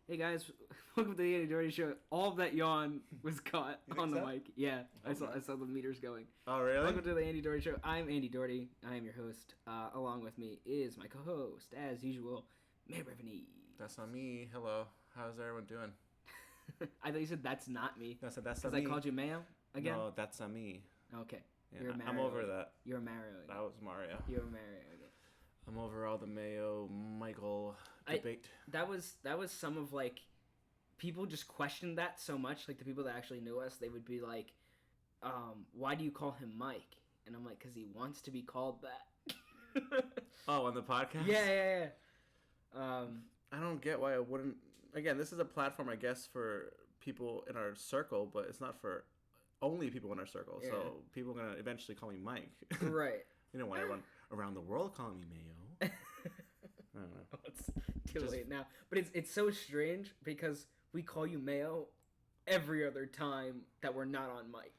Hey guys, welcome to the Andy Doorty Show. All of that yawn was caught on the mic. Yeah, I saw the meters going. Oh, really? Welcome to the Andy Doorty Show. I'm Andy Doorty. I am your host. Along with me is my co-host, as usual, May Revenue. That's not me. Hello. How's everyone doing? I thought you said that's not me. I said that's Because not me. I called you Mayo again? No, that's not me. Okay. Yeah, You're a Mario. I'm over that. You're a Mario again. That was Mario. You're a Mario again. I'm over all the Mayo Michael debate. That was some of like... People just questioned that so much. Like, the people that actually knew us, they would be like, why do you call him Mike? And I'm like, because he wants to be called that. Oh, on the podcast? Yeah. I don't get why I wouldn't... Again, this is a platform, I guess, for people in our circle, but it's not for only people in our circle. Yeah. So people are going to eventually call me Mike. Right. You don't want everyone around the world calling me Mayo. I don't know. Oh, it's too late now. But it's so strange because... We call you Mayo every other time that we're not on mic.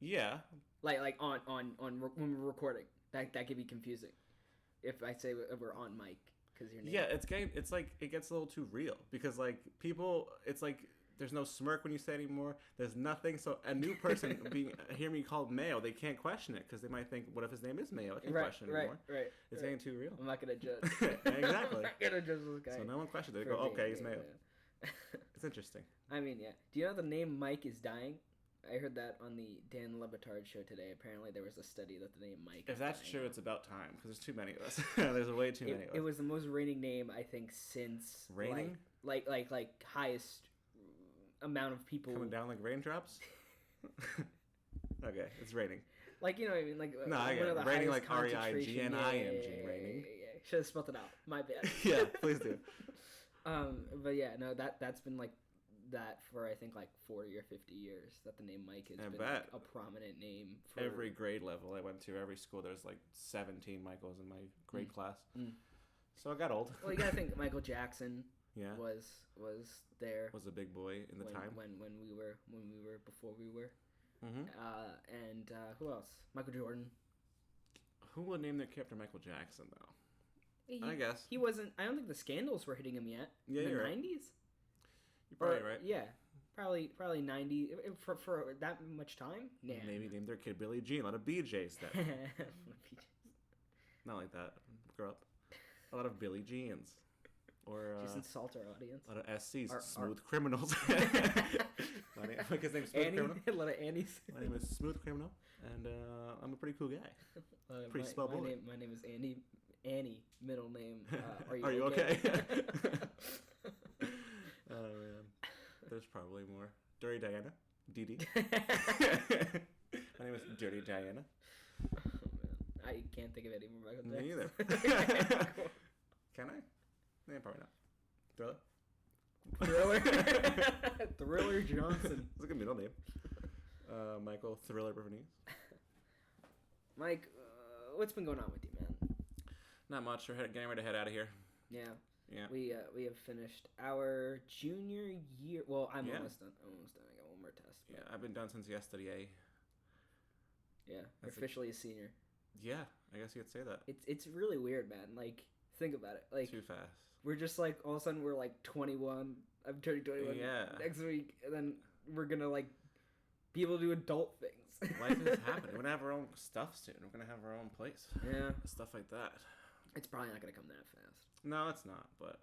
Yeah. Like on when we're recording. That could be confusing. If I say we're on mic because your name. Yeah, it's like it gets a little too real because like people, it's like there's no smirk when you say it anymore. There's nothing. So a new person hear me called Mayo, they can't question it because they might think, what if his name is Mayo? I can't question it anymore. Right. It's getting too real. I'm not gonna judge. Exactly. I'm not gonna judge this guy. So no one questions it. They go, okay, he's Mayo. It's interesting. I mean, yeah. Do you know the name Mike is dying? I heard that on the Dan Le Batard show today. Apparently, there was a study that the name Mike. If that's true, it's about time because there's too many of us. There's way too many of us. It was the most reigning name I think since raining, like highest amount of people coming down like raindrops. Okay, it's raining. Like, you know what I mean? Like, no, I get it. Raining like REIGNIMG. Raining. Should have spelled it out. My bad. Yeah, please do. But yeah, no, that's been like that for I think like 40 or 50 years that the name Mike has been like a prominent name for every grade level I went to. Every school there's like 17 Michaels in my grade class. So I got old. Well, you gotta think Michael Jackson. Yeah. Was there. Was a big boy in the time when we were before we were. Mm-hmm. And who else? Michael Jordan. Who would name their kid after Michael Jackson though? I guess he wasn't. I don't think the scandals were hitting him yet. Yeah, in the right. 90s. You're probably right. Yeah, probably 90 for that much time. Yeah. Maybe name their kid Billie Jean. A lot of BJs then. Not like that. Grow up. A lot of Billie Jeans. Or just insult our audience. A lot of SCs. Smooth criminals. My name, like his name's Smooth Criminal. A lot of Annies. My name is Smooth Criminal, and I'm a pretty cool guy. Pretty swell boy. My name is Andy. Annie. Middle name. Are you okay? Oh man, there's probably more. Dirty Diana. Dee. My name is Dirty Diana. Oh man, I can't think of any more Michael Jackson. Me either. Can I? Yeah, probably not. Thriller Johnson. It's a good middle name. Michael Thriller Bernice. Mike, what's been going on with you, man? Not much. We're getting ready to head out of here. Yeah. Yeah. We have finished our junior year. Well, I'm almost done. I got one more test. But... Yeah, I've been done since yesterday. Yeah, you're officially a senior. Yeah, I guess you could say that. It's really weird, man. Like, think about it. Like, too fast. We're just like, all of a sudden we're like 21. I'm turning 21 next week, and then we're gonna like be able to do adult things. Life is happening. We're gonna have our own stuff soon. We're gonna have our own place. Yeah, stuff like that. It's probably not gonna come that fast. No, it's not. But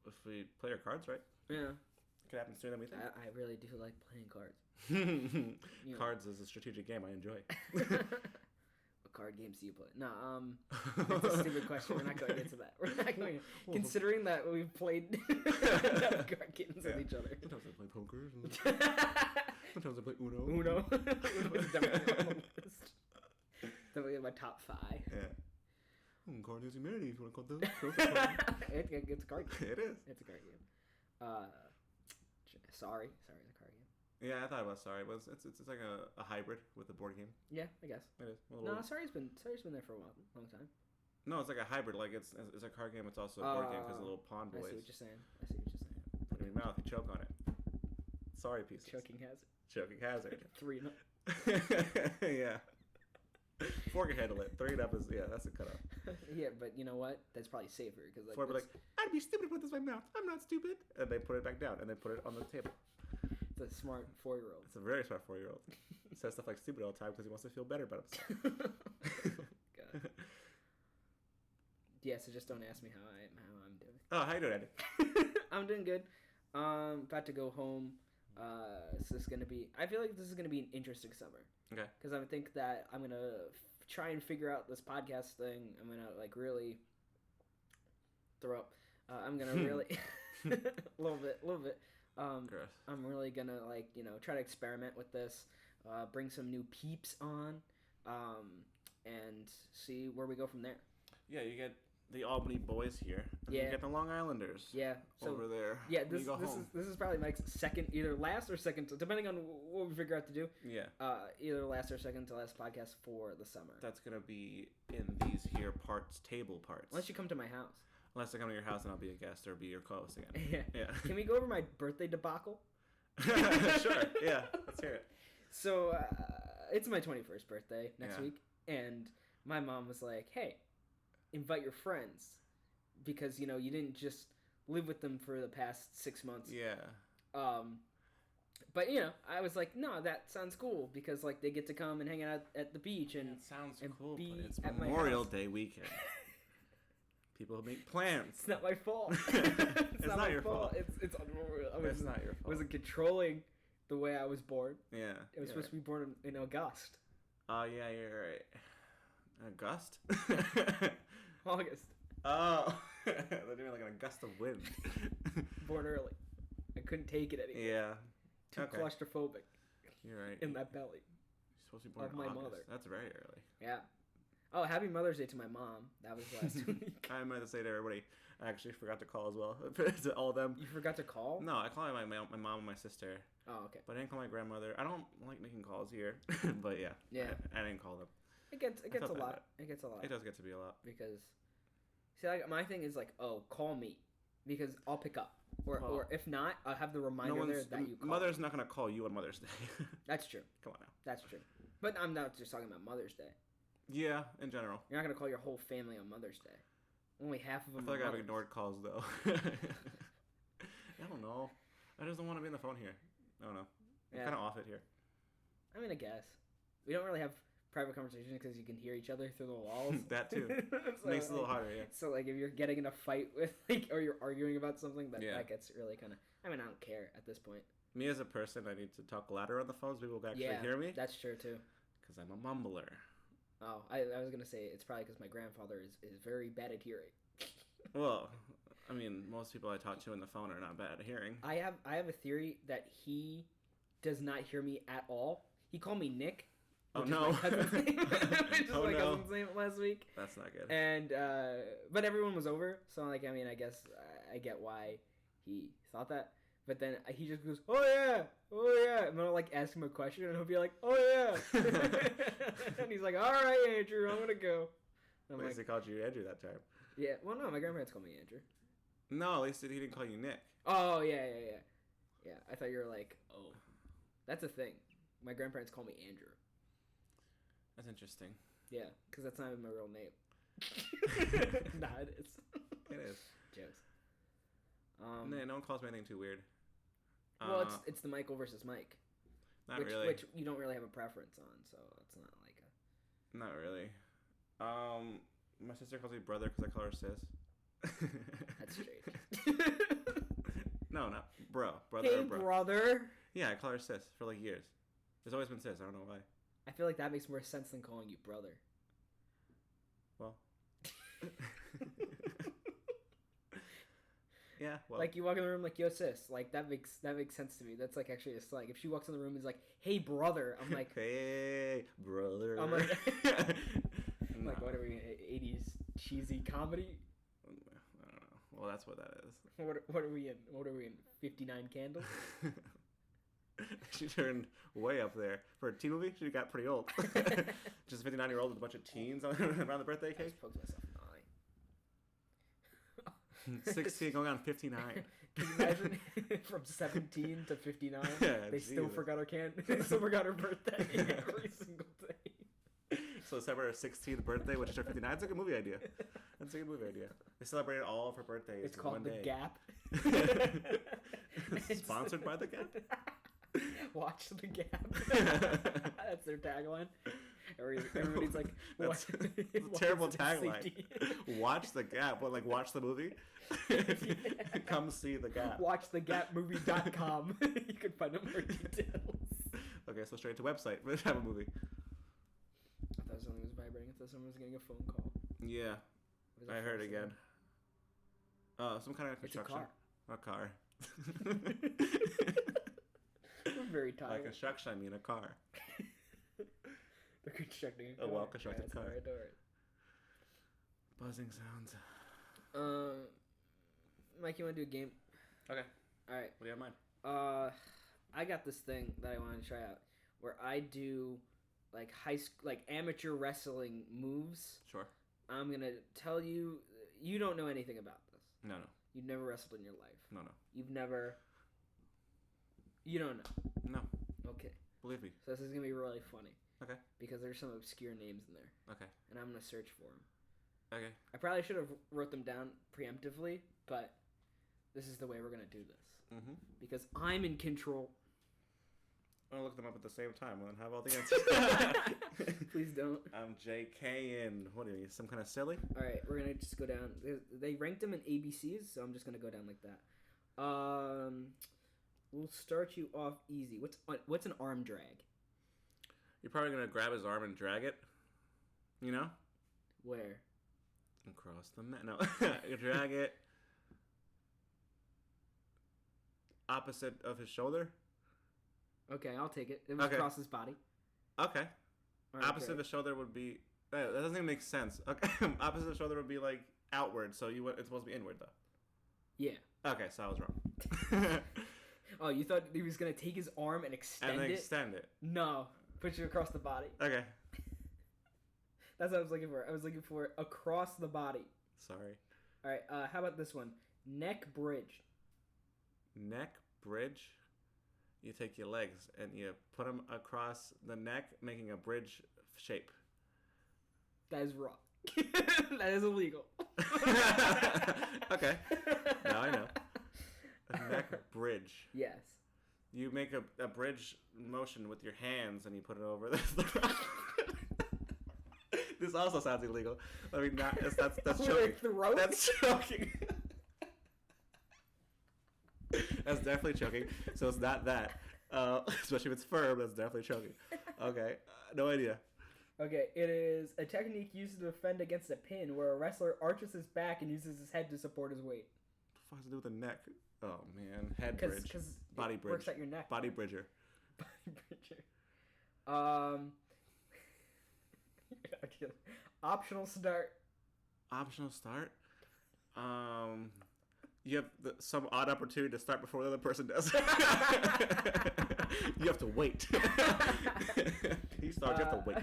if we play our cards right, yeah, it could happen sooner than we think. I really do like playing cards. Cards is a strategic game I enjoy. What card games do you play? No, it's a stupid question. We're not going to get to that. We're not going. Considering that we've played card games with each other. Sometimes I play poker. Sometimes I play Uno. Uno is definitely on the list. Definitely in my top 5. Yeah. Card Games Humanity, if you want to call those. It's a card game. It is. It's a card game. Sorry, the card game. Yeah, I thought about Sorry. It's like a hybrid with a board game. Yeah, I guess. It is. No, Sorry's been there for a long time. No, it's like a hybrid. Like it's a card game. It's also a board game because the little pawn boys. I see what you're saying. Put it in your mouth. You choke on it. Sorry pieces. Choking hazard. 3-0. Yeah. 4 4 can handle it. 3 and up is that's a cutoff. Yeah, but you know what? That's probably safer because 4 be like, I'd be stupid to put this in my mouth. I'm not stupid. And they put it back down and they put it on the table. it's a smart 4-year-old. It's a very smart 4-year-old. He says stuff like stupid all the time because he wants to feel better about himself. God. Yeah, so just don't ask me how I'm doing. Oh, how you doing, Andy? I'm doing good. About to go home. So this is gonna be. I feel like this is gonna be an interesting summer. Okay. Because I think that I'm gonna try and figure out this podcast thing. I'm gonna like really throw up. I'm gonna really a little bit. Gross. I'm really gonna like try to experiment with this. Bring some new peeps on. And see where we go from there. Yeah, you get the Albany boys here. And you get the Long Islanders. Yeah. So, over there. Yeah, this is probably Mike's second, either last or second, depending on what we figure out to do. Yeah. Either last or second to last podcast for the summer. That's gonna be in these here table parts. Unless you come to my house. Unless I come to your house and I'll be a guest or be your co-host again. Yeah. Yeah. Can we go over my birthday debacle? Sure. Yeah. Let's hear it. So it's my 21st birthday next week, and my mom was like, "Hey, invite your friends, because you didn't just live with them for the past 6 months." Yeah. But I was like, "No, that sounds cool because like they get to come and hang out at the beach and it sounds and cool, be but it's at Memorial my house. Day weekend. People make plans. It's not my fault. It's not my your fault. It's unreal. It's not your fault. I wasn't controlling the way I was born. Yeah. I was supposed to be born in August. Oh yeah, you're right. August? August. Oh, they're doing like an gust of wind. Born early. I couldn't take it anymore. Yeah. Too claustrophobic. You're right. In that belly. You're supposed to be born of in my August. mother. That's very early. Yeah. Oh, happy Mother's Day to my mom. That was last week. I meant to say to everybody, I actually forgot to call as well. To all of them. You forgot to call? No, I called my mom and my sister. Oh, okay. But I didn't call my grandmother. I don't like making calls here. But yeah. Yeah. I didn't call them. It gets a lot. It gets a lot. It does get to be a lot. Because, see, like, my thing is like, oh, call me. Because I'll pick up. Or if not, I'll have the reminder there that you call. Mother's not going to call you on Mother's Day. That's true. Come on now. That's true. But I'm not just talking about Mother's Day. Yeah, in general. You're not going to call your whole family on Mother's Day. Only half of them I feel like mothers. I've ignored calls, though. I don't know. I just don't want to be on the phone here. I don't know. I'm kind of off it here. I mean, I guess. We don't really have private conversations because you can hear each other through the walls. That too. So, Makes it a little harder, yeah. So, like, if you're getting in a fight with, like, or you're arguing about something, that gets really kind of... I mean, I don't care at this point. Me as a person, I need to talk louder on the phone so people can actually hear me. That's true, too. Because I'm a mumbler. Oh, I was going to say, it's probably because my grandfather is very bad at hearing. Well, I mean, most people I talk to on the phone are not bad at hearing. I have a theory that he does not hear me at all. He called me Nick. Oh, no. Which is my cousin's name last week. That's not good. And, but everyone was over. So, like, I mean, I guess I get why he thought that. But then he just goes, oh yeah. And then I'll, like, ask him a question, and he'll be like, oh, yeah. And he's like, all right, Andrew, I'm going to go. At least he called you Andrew that time. Yeah, well, no, my grandparents called me Andrew. No, at least he didn't call you Nick. Oh, yeah. Yeah, I thought you were like, oh. That's a thing. My grandparents call me Andrew. That's interesting. Yeah, because that's not even my real name. Nah, it is. It is. Jokes. No one calls me anything too weird. Well, it's the Michael versus Mike. Not really. Which you don't really have a preference on, so it's not like a... Not really. My sister calls me brother because I call her sis. That's strange. No, not bro. Brother hey, or bro. brother. Yeah, I call her sis for like years. There's always been sis. I don't know why. I feel like that makes more sense than calling you brother. Well. Yeah, well. Like, you walk in the room like, yo, sis. Like, that makes sense to me. That's, like, actually a slang. If she walks in the room and is like, hey, brother, I'm like... hey, brother. I'm like... No. Like, what are we in, 80s cheesy comedy? I don't know. Well, that's what that is. What are we in? What are we in? 59 Candles? She turned way up there. For a teen movie, she got pretty old. Just a 59-year-old with a bunch of teens around the birthday cake. I just poked myself in the eye. 16 going on 59. Can you imagine? From 17 to 59, Yeah, they still forgot her birthday every single day. So celebrate her 16th birthday, which is her 59th. That's a good movie idea. That's a good movie idea. They celebrated all of her birthdays. It's called The Gap. Sponsored by The Gap? Watch The Gap. That's their tagline. Everybody's like, that's a terrible tagline. Watch The Gap. What, like watch the movie? Come see The Gap. WatchTheGapMovie.com. You can find out more details. Okay, so straight to website. Let's have a movie. I thought something was vibrating. I thought someone was getting a phone call. Yeah. I heard again. Some kind of construction. It's a car. I'm very tired. By construction, I mean a car. They're constructing a car. A well-constructed car. I adore it. Buzzing sounds. Mike, you want to do a game? Okay. All right. What do you have in mind? I got this thing that I wanted to try out where I do like amateur wrestling moves. Sure. I'm gonna tell you. You don't know anything about this. No. You've never wrestled in your life. No. You've never. You don't know. No. Okay. Believe me. So this is gonna be really funny. Okay. Because there's some obscure names in there. Okay. And I'm gonna search for them. Okay. I probably should have wrote them down preemptively, but this is the way we're gonna do this. Mm-hmm. Because I'm in control. I'm gonna look them up at the same time and have all the answers. Please don't. I'm JK and what are you? Some kind of silly? All right, we're gonna just go down. They ranked them in ABCs, so I'm just gonna go down like that. We'll start you off easy. What's an arm drag? You're probably gonna grab his arm and drag it. You know? Where? Across the mat. No, you drag it opposite of his shoulder. Okay, I'll take it. It was across his body. Okay. Right, opposite of the shoulder would be. That doesn't even make sense. Okay. Opposite of the shoulder would be like outward, so it's supposed to be inward though. Yeah. Okay, so I was wrong. Oh, you thought he was gonna take his arm and extend it? Extend it. No, put you across the body. Okay. That's what I was looking for. I was looking for across the body. Sorry. All right. How about this one? Neck bridge. Neck bridge. You take your legs and you put them across the neck, making a bridge shape. That is wrong. That is illegal. Okay. Now I know. A neck bridge. Yes. You make a bridge motion with your hands and you put it over the This also sounds illegal. I mean, that's choking. That's choking. That's definitely choking. So it's not that. Especially if it's firm, that's definitely choking. Okay. No idea. Okay, it is a technique used to defend against a pin where a wrestler arches his back and uses his head to support his weight. What the fuck does it do with the neck? Oh, man. Head bridge. Because body it bridge. works at your neck. Body bridger. Body bridger. Optional start. Optional start? You have some odd opportunity to start before the other person does. You have to wait. He starts, you have to wait.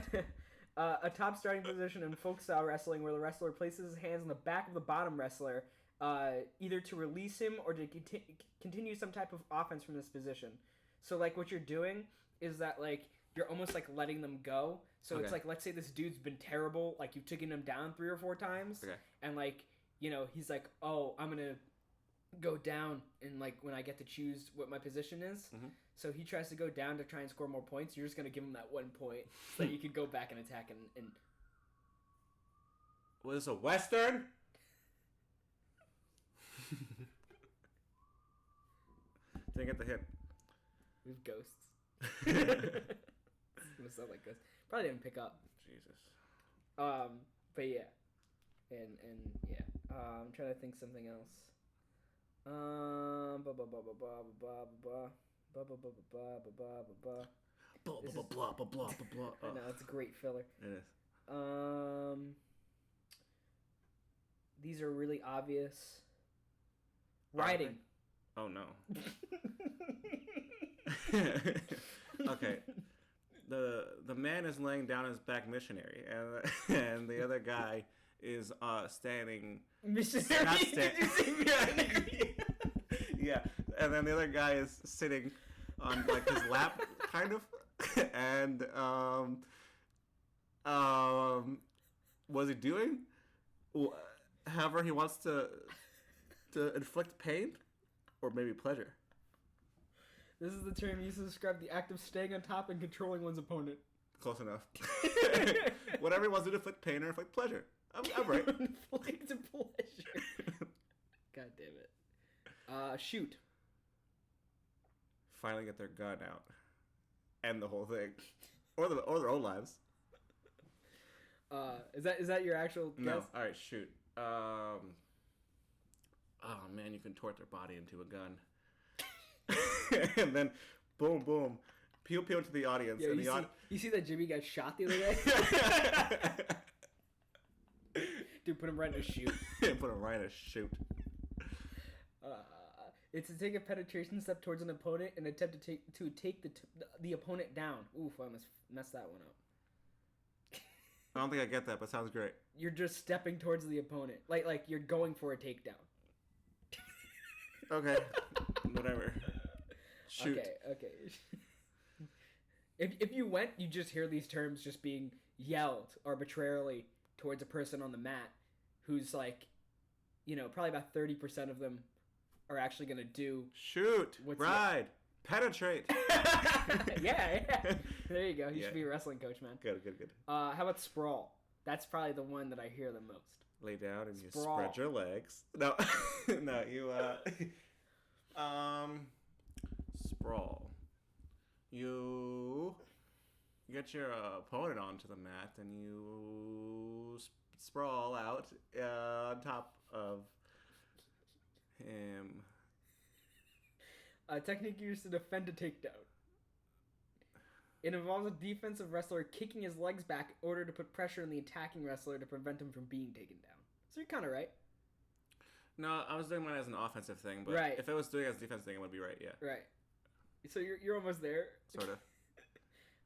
A top starting position in folk style wrestling where the wrestler places his hands on the back of the bottom wrestler, either to release him or to continue some type of offense from this position. So, like, what you're doing is that, like, you're almost, like, letting them go. So it's like, let's say this dude's been terrible, like, you've taken him down 3 or 4 times, and, like, you know, he's like, oh, I'm gonna go down, and, like, when I get to choose what my position is, so he tries to go down to try and score more points, you're just gonna give him that 1 point, so that you can go back and attack and... Was this a Western? Didn't get the hint. We have ghosts. It's gonna sound like ghosts. Probably didn't pick up. Jesus. But yeah. And yeah. I'm trying to think something else. Blah, blah, blah. I know, it's a great filler. It is. These are really obvious. Riding. Oh no. Okay. The man is laying down his back missionary, and the other guy is standing. Missionary. Not missionary? Yeah, and then the other guy is sitting on like his lap, kind of, and Was he doing? However, he wants to inflict pain, or maybe pleasure. This is the term used to describe the act of staying on top and controlling one's opponent. Close enough. Whatever he wants to do to inflict pain or inflict pleasure. I'm right. Inflict pleasure. God damn it. Shoot. Finally get their gun out. End the whole thing. Or their own lives. Is that your actual guess? No. Alright, shoot. Oh man, you contort their body into a gun. And then boom boom. Pew pew into the audience. Yeah, and you see that Jimmy got shot the other day? Dude, put him right in a shoot. Put him right in a shoot. It's to take a penetration step towards an opponent and attempt to take the opponent down. Oof, I almost messed that one up. I don't think I get that, but sounds great. You're just stepping towards the opponent. Like you're going for a takedown. Okay. Whatever. Shoot. Okay. If you went, you just hear these terms just being yelled arbitrarily towards a person on the mat who's like, probably about 30% of them are actually going to do... Shoot. Ride. Penetrate. Yeah. There you go. You should be a wrestling coach, man. Good. How about sprawl? That's probably the one that I hear the most. Lay down and Sprawl. You spread your legs. No. No, you, sprawl. You get your opponent onto the mat and you sprawl out on top of him. A technique used to defend a takedown. It involves a defensive wrestler kicking his legs back in order to put pressure on the attacking wrestler to prevent him from being taken down. So you're kind of right. No, I was doing mine as an offensive thing, but if it was doing it as a defensive thing, it would be right, yeah. Right. So you're almost there. Sort of.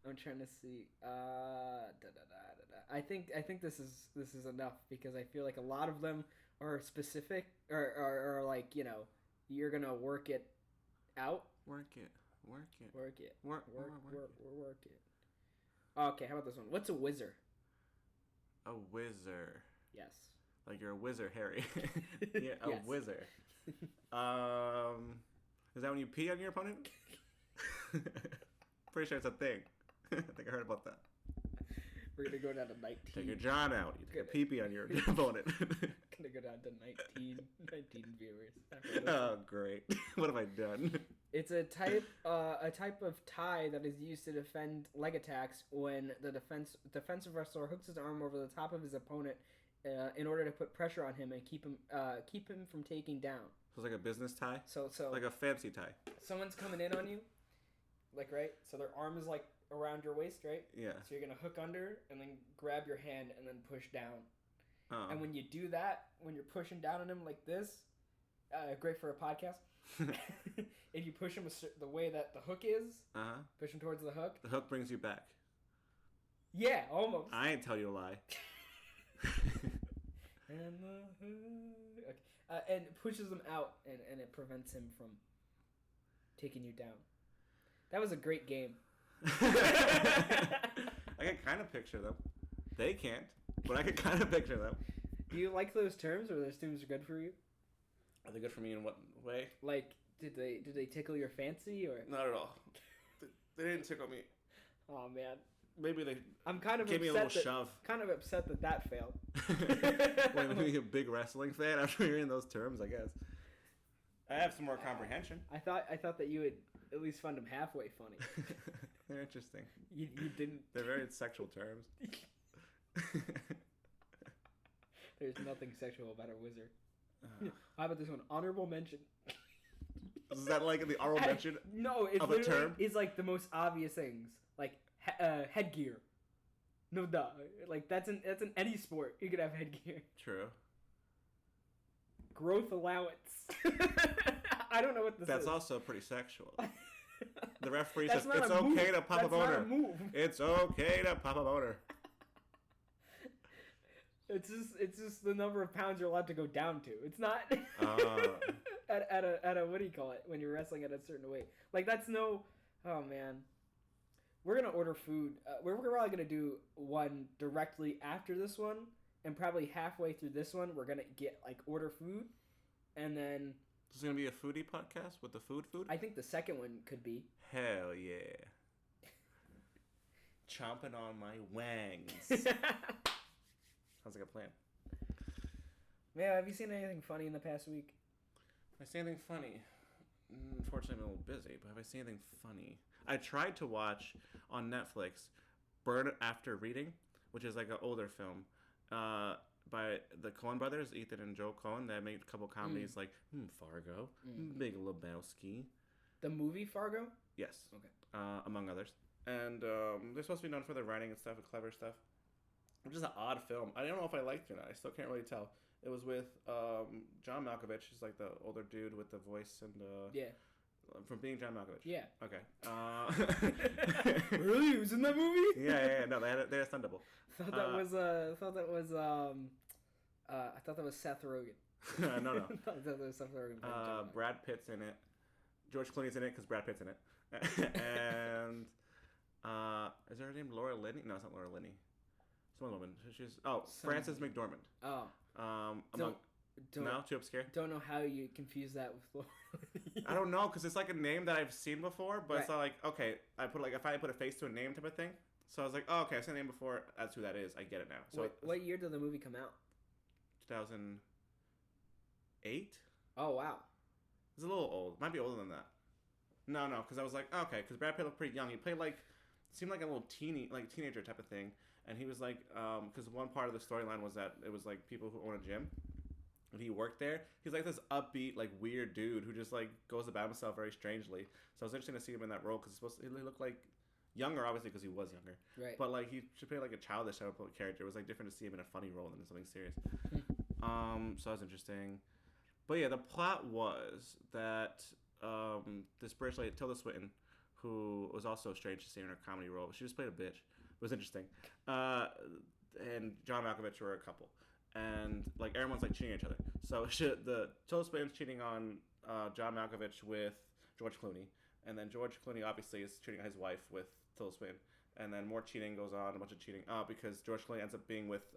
I'm trying to see. I think this is enough because I feel like a lot of them are specific or like, you're gonna work it out. Work it. Work it. Okay, how about this one? What's a whizzer? A whizzer. Yes. Like you're a whizzer, Harry. Yeah, a Yes. whizzer. Is that when you pee on your opponent? Pretty sure it's a thing. I think I heard about that. We're gonna go down to 19. Take your John out. You take a pee-pee on your opponent. Gonna go down to 19 viewers. Oh, great. What have I done? It's a type of tie that is used to defend leg attacks when the defensive wrestler hooks his arm over the top of his opponent in order to put pressure on him and keep him from taking down. So it's like a business tie? So like a fancy tie. Someone's coming in on you, like, right? So their arm is like around your waist, right? Yeah. So you're gonna hook under and then grab your hand and then push down. Uh-huh. And when you do that, when you're pushing down on him like this, great for a podcast. If you push him the way that the hook is, push him towards the hook. The hook brings you back. Yeah, almost. I ain't tell you a lie. And the hook. Okay. And pushes him out, and it prevents him from taking you down. That was a great game. I can kind of picture them. They can't, but I can kind of picture them. Do you like those terms, or those terms are good for you? Are they good for me in what way? Like, did they tickle your fancy, or not at all? They didn't tickle me. Oh man. Maybe they. I'm kind of gave me a little shove. Kind of upset that failed. Well, maybe a big wrestling fan after hearing those terms, I guess. I have some more comprehension. I thought that you would at least find them halfway funny. They're interesting. You didn't. They're very sexual terms. There's nothing sexual about a wizard. How about this one? Honorable mention. Is that like the honorable mention? No, it's of a term. It's like the most obvious things, like headgear. No, duh. Like that's in any sport. You could have headgear. True. Growth allowance. I don't know what this is. That's also pretty sexual. The referee says it's okay to pop a boner. That's not a move. It's okay to pop a boner. It's just the number of pounds you're allowed to go down to. It's not at a what do you call it when you're wrestling at a certain weight. Like that's no. Oh man. we're gonna order food. We're probably gonna do one directly after this one, and probably halfway through this one, we're gonna get like order food, and then This is gonna be a foodie podcast with the food. I think the second one could be. Hell yeah! Chomping on my wangs. Sounds like a plan. Man, have you seen anything funny in the past week? Have I seen anything funny? Unfortunately, I'm a little busy, but have I seen anything funny? I tried to watch on Netflix Burn After Reading, which is like an older film by the Coen brothers, Ethan and Joe Coen. They made a couple comedies like Fargo, Big Lebowski. The movie Fargo? Yes. Okay. Among others. And they're supposed to be known for their writing and stuff, and clever stuff. Which is an odd film. I don't know if I liked it or not. I still can't really tell. It was with John Malkovich. He's like the older dude with the voice and yeah. From being John Malkovich. Yeah. Okay. Really? He was in that movie? Yeah. No, they had a stunt double. I thought that was Seth Rogen. No. I thought that was Seth Rogen. Brad Pitt's in it. George Clooney's in it because Brad Pitt's in it. And is her name Laura Linney? No, it's not Laura Linney. Some woman. Frances McDormand. Oh. No, too obscure. Don't know how you confuse that with Laura. I don't know because it's like a name that I've seen before, but it's not like okay. I put if I put a face to a name type of thing. So I was like, oh, okay, I've seen the name before. That's who that is. I get it now. So what year did the movie come out? 2008. Oh wow. It's a little old. Might be older than that. No, because I was like, okay, because Brad Pitt looked pretty young. He played seemed like a little teenager type of thing. And he was like, because one part of the storyline was that it was like people who own a gym. And he worked there. He's like this upbeat, like weird dude who just like goes about himself very strangely. So it was interesting to see him in that role because he looked like younger, obviously, because he was younger. Right. But like he should play like a childish type of character. It was like different to see him in a funny role than in something serious. So that was interesting. But yeah, the plot was that this British lady, Tilda Swinton, who was also strange to see in her comedy role. She just played a bitch. It was interesting. And John Malkovich were a couple. And like everyone's like cheating each other. So the Tilda Swinton's cheating on John Malkovich with George Clooney, and then George Clooney obviously is cheating on his wife with Tilda Swinton, and then more cheating goes on, a bunch of cheating because George Clooney ends up being with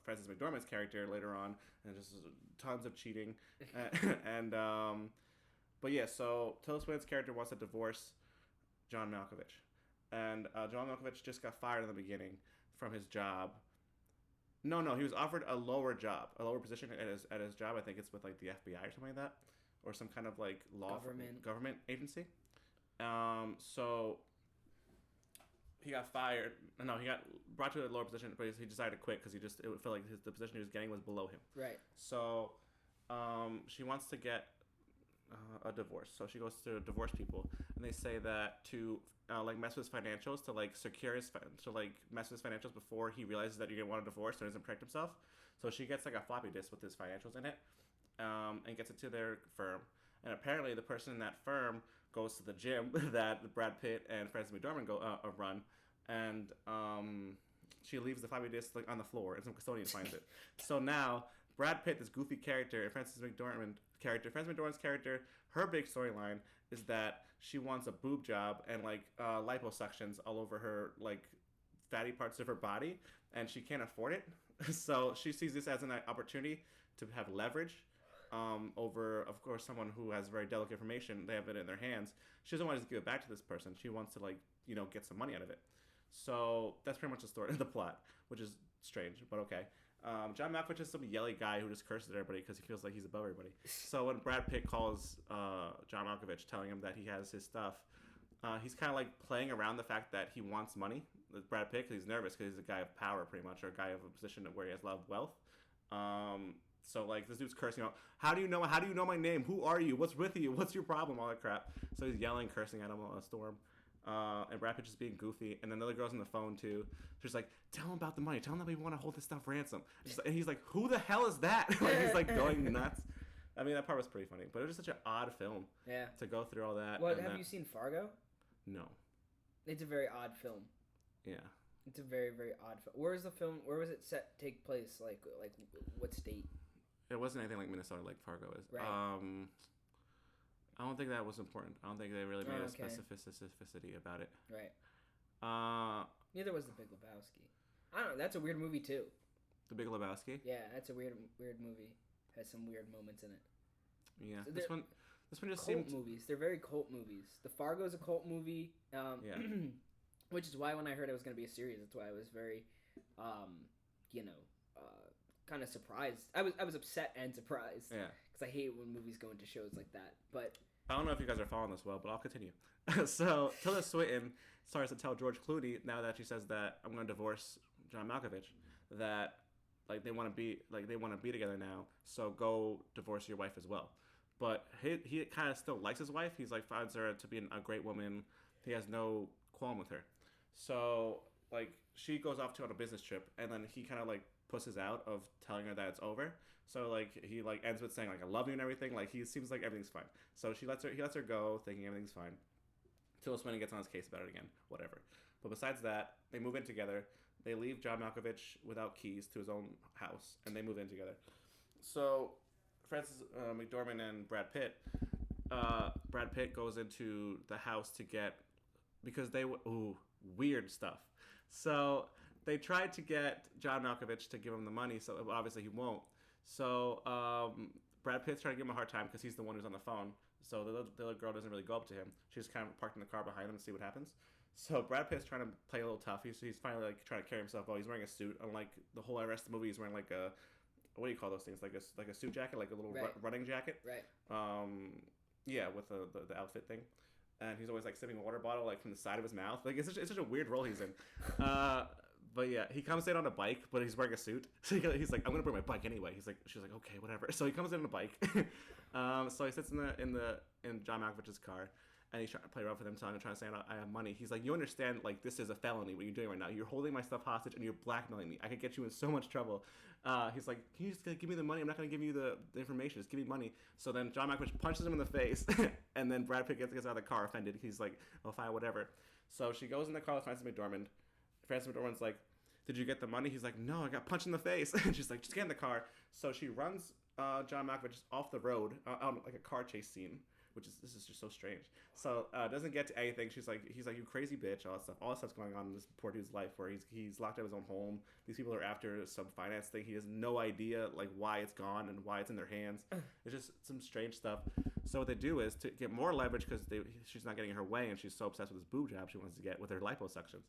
Frances McDormand's character later on, and just tons of cheating, but yeah, so Tilda Swinton's character wants to divorce John Malkovich, and John Malkovich just got fired in the beginning from his job. No, he was offered a lower position at his job. I think it's with like the FBI or something like that, or some kind of like government agency. So he got fired. No, he got brought to a lower position, but he decided to quit because it felt like the position he was getting was below him. Right. So she wants to get a divorce. So she goes to divorce people, and they say that to like mess with his financials, to like secure mess with his financials before he realizes that you're gonna want a divorce so he doesn't protect himself. So she gets like a floppy disk with his financials in it, and gets it to their firm. And apparently the person in that firm goes to the gym that Brad Pitt and Frances McDormand run, and she leaves the floppy disk like on the floor, and some custodian finds it. So now Brad Pitt, this goofy character, and Frances McDormand's character, her big storyline is that she wants a boob job and like liposuctions all over her like fatty parts of her body, and she can't afford it. So she sees this as an opportunity to have leverage over, of course, someone who has very delicate information. They have it in their hands. She doesn't want to just give it back to this person. She wants to get some money out of it. So that's pretty much the story, the plot, which is strange, but okay. John Malkovich is some yelly guy who just curses at everybody because he feels like he's above everybody. So when Brad Pitt calls John Malkovich telling him that he has his stuff, he's kind of like playing around the fact that he wants money. Brad Pitt, because he's nervous because he's a guy of power pretty much, or a guy of a position where he has a lot of wealth. So like this dude's cursing out, how do you know my name? Who are you? What's with you? What's your problem? All that crap. So he's yelling, cursing at him on a storm. And Brad Pitt just being goofy, and then the other girl's on the phone too. She's like, "Tell him about the money. Tell him that we want to hold this stuff ransom." And he's like, "Who the hell is that?" Like he's like going nuts. I mean, that part was pretty funny, but it was just such an odd film. Yeah. To go through all that. What have you seen Fargo? No. It's a very odd film. Yeah. It's a very, very odd film. Where was the film? Where was it set? Take place? Like what state? It wasn't anything like Minnesota, like Fargo is. Right. I don't think that was important. I don't think they really made a specificity about it. Right. Neither was The Big Lebowski. I don't know. That's a weird movie too. The Big Lebowski. Yeah, that's a weird movie. Has some weird moments in it. Yeah, So this one just cult seemed. movies. They're very cult movies. The Fargo's a cult movie. Yeah. Which is why when I heard it was going to be a series, that's why I was very, kind of surprised. I was upset and surprised. Yeah. Because I hate when movies go into shows like that. But I don't know if you guys are following this well, but I'll continue. So Tilda Swinton starts to tell George Clooney now that she says that I'm going to divorce John Malkovich, that like they want to be together now. So go divorce your wife as well. But he kind of still likes his wife. He's like finds her to be a great woman. He has no qualm with her. So like she goes off on a business trip, and then he kind of like pushes out of telling her that it's over. So like he like ends with saying like I love you and everything. Like he seems like everything's fine. So he lets her go, thinking everything's fine. Tilda Swinton gets on his case about it again. Whatever. But besides that, they move in together. They leave John Malkovich without keys to his own house, and they move in together. So Frances McDormand and Brad Pitt. Brad Pitt goes into the house to get because weird stuff. So they tried to get John Malkovich to give him the money, so obviously he won't. So Brad Pitt's trying to give him a hard time because he's the one who's on the phone. So the little girl doesn't really go up to him. She's kind of parked in the car behind him to see what happens. So Brad Pitt's trying to play a little tough. He's finally like trying to carry himself well. He's wearing a suit. Unlike the whole rest of the movie, he's wearing like a, what do you call those things? Like a suit jacket, like a little running jacket. Right. Yeah, with the outfit thing. And he's always like sipping a water bottle like from the side of his mouth. Like it's such a weird role he's in. But yeah, he comes in on a bike, but he's wearing a suit. So he's like, I'm gonna bring my bike anyway. She's like, okay, whatever. So he comes in on a bike. So he sits in John Malkovich's car, and he's trying to play around with him, trying to say I have money. He's like, you understand, like this is a felony. What you're doing right now? You're holding my stuff hostage, and you're blackmailing me. I could get you in so much trouble. He's like, can you just give me the money? I'm not gonna give you the information. Just give me money. So then John Malkovich punches him in the face, and then Brad Pitt gets out of the car offended. He's like, oh fine, whatever. So she goes in the car with Frances McDormand. Frances McDormand's like, did you get the money? He's like, no, I got punched in the face. And she's like, just get in the car. So she runs John Malkovich off the road on like a car chase scene, this is just so strange. So doesn't get to anything. He's like, you crazy bitch, all that stuff. All that stuff's going on in this poor dude's life where he's locked out of his own home. These people are after some finance thing. He has no idea like why it's gone and why it's in their hands. It's just some strange stuff. So what they do is to get more leverage because she's not getting her way and she's so obsessed with this boob job she wants to get with her liposuctions.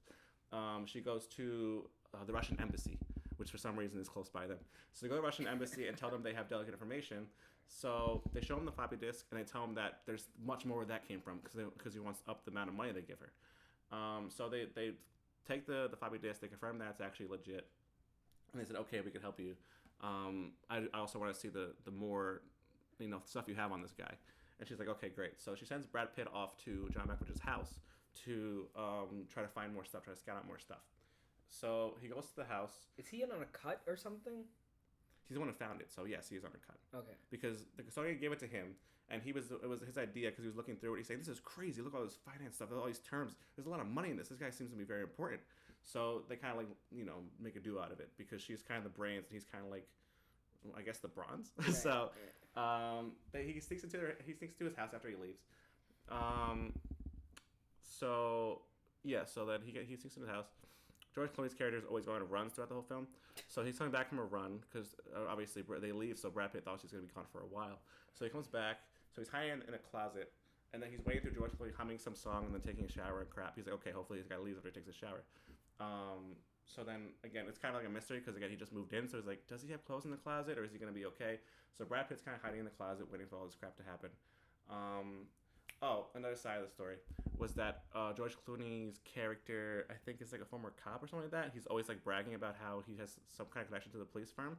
She goes to the Russian embassy, which for some reason is close by them. So they go to the Russian embassy and tell them they have delicate information. So they show him the floppy disk and they tell him that there's much more where that came from because he wants to up the amount of money they give her. So they take the floppy disk, they confirm that it's actually legit, and they said, okay, we can help you. I also want to see the more stuff you have on this guy. And she's like, okay, great. So she sends Brad Pitt off to John Malkovich's house to try to find more stuff, try to scout out more stuff. So he goes to the house. Is he in on a cut or something? He's the one who found it, so yes, he is on a cut. Okay. Because the custodian gave it to him, and it was his idea because he was looking through it. He's saying, this is crazy. Look at all this finance stuff, all these terms. There's a lot of money in this. This guy seems to be very important. So they kind of make a do out of it because she's kind of the brains and he's kind of like, I guess, the bronze. Right, so he sneaks to his house after he leaves. So then he sneaks into the house. George Clooney's character is always going on runs throughout the whole film. So he's coming back from a run because obviously they leave, so Brad Pitt thought she's going to be gone for a while. So he comes back. So he's hiding in a closet, and then he's waiting through George Clooney humming some song and then taking a shower and crap. He's like, okay, hopefully this guy leaves after he takes a shower. So then, again, it's kind of like a mystery because, again, he just moved in. So he's like, does he have clothes in the closet or is he going to be okay? So Brad Pitt's kind of hiding in the closet waiting for all this crap to happen. Another side of the story was that George Clooney's character, I think, is like a former cop or something like that. He's always like bragging about how he has some kind of connection to the police firm,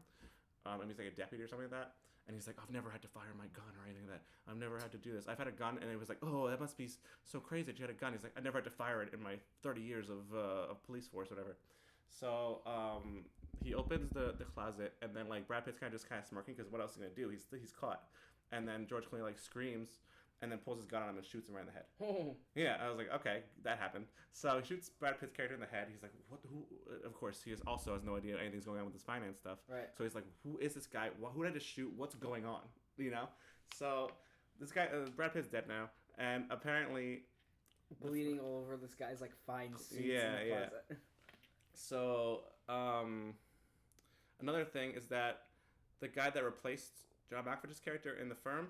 and he's like a deputy or something like that. And he's like, I've never had to fire my gun or anything like that. I've never had to do this. I've had a gun, and it was like, oh, that must be so crazy that you had a gun. He's like, I never had to fire it in my 30 years of police force, or whatever. So he opens the closet, and then like Brad Pitt's kind of smirking because what else is he gonna do? He's caught, and then George Clooney like screams. And then pulls his gun on him and shoots him right in the head. Yeah, I was like, okay, that happened. So he shoots Brad Pitt's character in the head. He's like, what? Who? Of course, he also has no idea anything's going on with this finance stuff. Right. So he's like, who is this guy? Who did I just shoot? What's going on? So this guy, Brad Pitt's dead now. And apparently, bleeding all over this guy's like fine suits Yeah, in the yeah. closet. So, another thing is that the guy that replaced John Malkovich's character in the firm,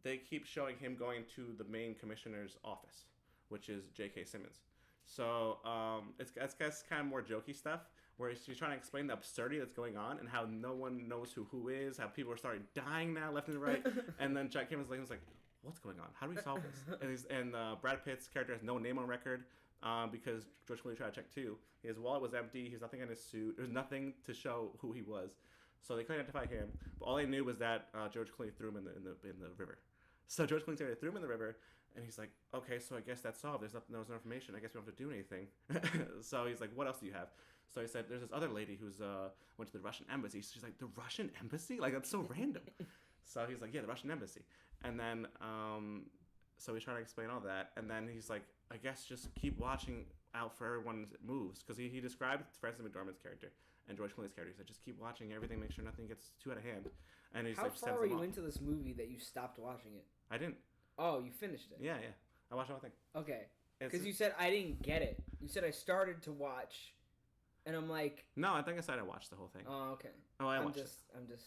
they keep showing him going to the main commissioner's office, which is J.K. Simmons. So, it's kind of more jokey stuff, where she's trying to explain the absurdity that's going on and how no one knows who is, how people are starting dying now left and right, and then Jack Cameron's like, what's going on? How do we solve this? And Brad Pitt's character has no name on record because George Clooney tried to check too. His wallet was empty. He has nothing in his suit. There's nothing to show who he was. So they couldn't identify him. But all they knew was that George Clooney threw him in the river. So George Clooney threw him in the river, and he's like, okay, so I guess that's solved. There's no information. I guess we don't have to do anything. So he's like, what else do you have? So he said, there's this other lady who's went to the Russian embassy. She's like, the Russian embassy? Like, that's so random. So he's like, yeah, the Russian embassy. And then, so he's trying to explain all that. And then he's like, I guess just keep watching out for everyone's moves. Because he described Frances McDormand's character and George Clooney's character. He said, just keep watching everything, make sure nothing gets too out of hand. And he's How like, far were you into this movie that you stopped watching it? I didn't. Oh, you finished it? Yeah. I watched the whole thing. Okay. Because you said I didn't get it. You said I started to watch, and I'm like... No, I think I said I watched the whole thing. Oh, okay. Oh, I watched it. I'm just...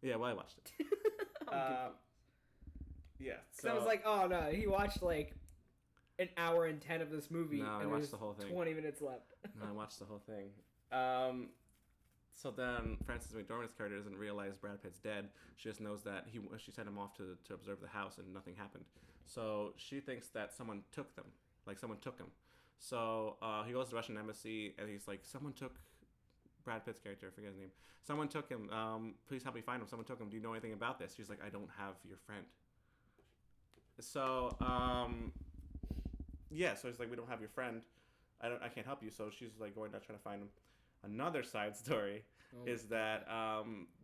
Yeah, well, I watched it. Yeah. So I was like, oh, no, he watched like an hour and 10 of this movie. No, I and watched the whole thing. 20 minutes left. No, I watched the whole thing. So then Frances McDormand's character doesn't realize Brad Pitt's dead. She just knows that she sent him off to observe the house and nothing happened. So she thinks that someone took them. Like someone took him. So he goes to the Russian embassy and he's like, someone took Brad Pitt's character, I forget his name. Someone took him. Please help me find him. Someone took him. Do you know anything about this? She's like, I don't have your friend. So, yeah, so he's like, we don't have your friend. I can't help you. So she's like going out trying to find him. Another side story is that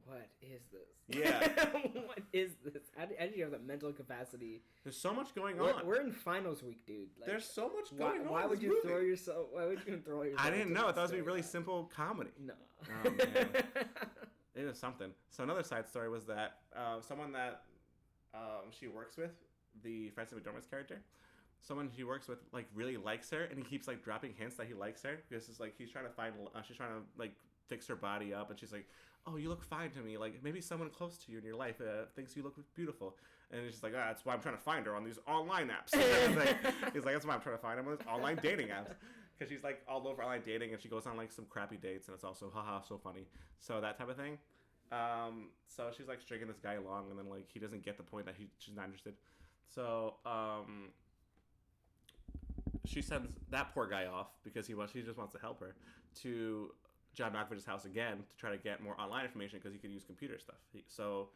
what is this? Yeah. What is this? How do you have that mental capacity? There's so much going on. We're in finals week, dude. Like, there's so much going on. Why would you throw yourself? Why would you throw yourself? I didn't know. I thought it was gonna be really simple comedy. No. Oh man. It was something. So another side story was that someone that she works with, the Frances McDormand's character, someone she works with like really likes her, and he keeps like dropping hints that he likes her because it's like he's trying to find. She's trying to like fix her body up, and she's like, "Oh, you look fine to me. Like maybe someone close to you in your life thinks you look beautiful." And she's like, "That's why I'm trying to find her on these online apps." He's like, "That's why I'm trying to find her on these online dating apps." Because she's like all over online dating, and she goes on like some crappy dates, and it's also haha so funny. So that type of thing. So she's like stringing this guy along, and then like he doesn't get the point that she's not interested. So she sends that poor guy off because she just wants to help her to John Malkovich's house again to try to get more online information because he could use computer stuff. So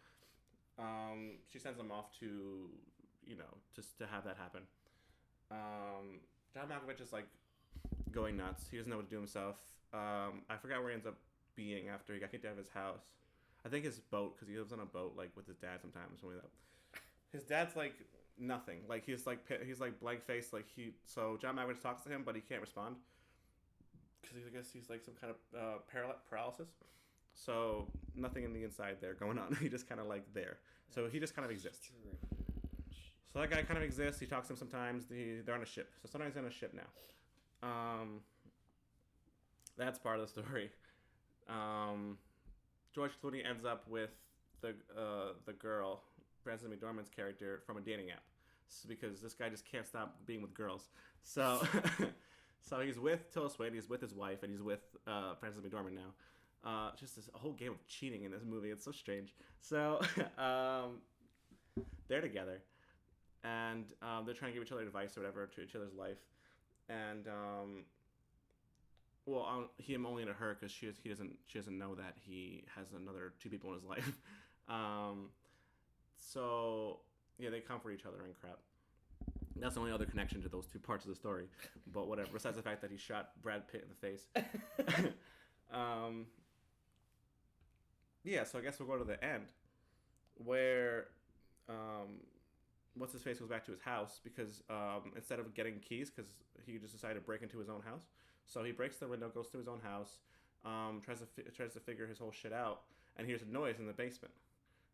she sends him off to, just to have that happen. John Malkovich is like going nuts. He doesn't know what to do himself. I forgot where he ends up being after he got kicked out of his house. I think his boat, because he lives on a boat like with his dad sometimes. Something like that. His dad's like nothing. Like he's like blank faced. So John Malkovich talks to him, but he can't respond because I guess he's like some kind of paralysis. So nothing in the inside there going on. He just kind of like there. So he just kind of exists. So that guy kind of exists. He talks to him sometimes. They're on a ship. So sometimes they're on a ship now. That's part of the story. George Clooney ends up with the girl, Frances McDormand's character, from a dating app. Because this guy just can't stop being with girls. So so he's with Tilda Swinton, he's with his wife, and he's with Frances McDormand now. Just this whole game of cheating in this movie. It's so strange. So they're together, and they're trying to give each other advice or whatever to each other's life. And him only to her because she doesn't know that he has another two people in his life. So yeah, they comfort each other and crap. That's the only other connection to those two parts of the story. But whatever. Besides the fact that he shot Brad Pitt in the face. Yeah, so I guess we'll go to the end where what's his face goes back to his house because instead of getting keys, because he just decided to break into his own house. So he breaks the window, goes to his own house, tries to figure his whole shit out, and hears a noise in the basement.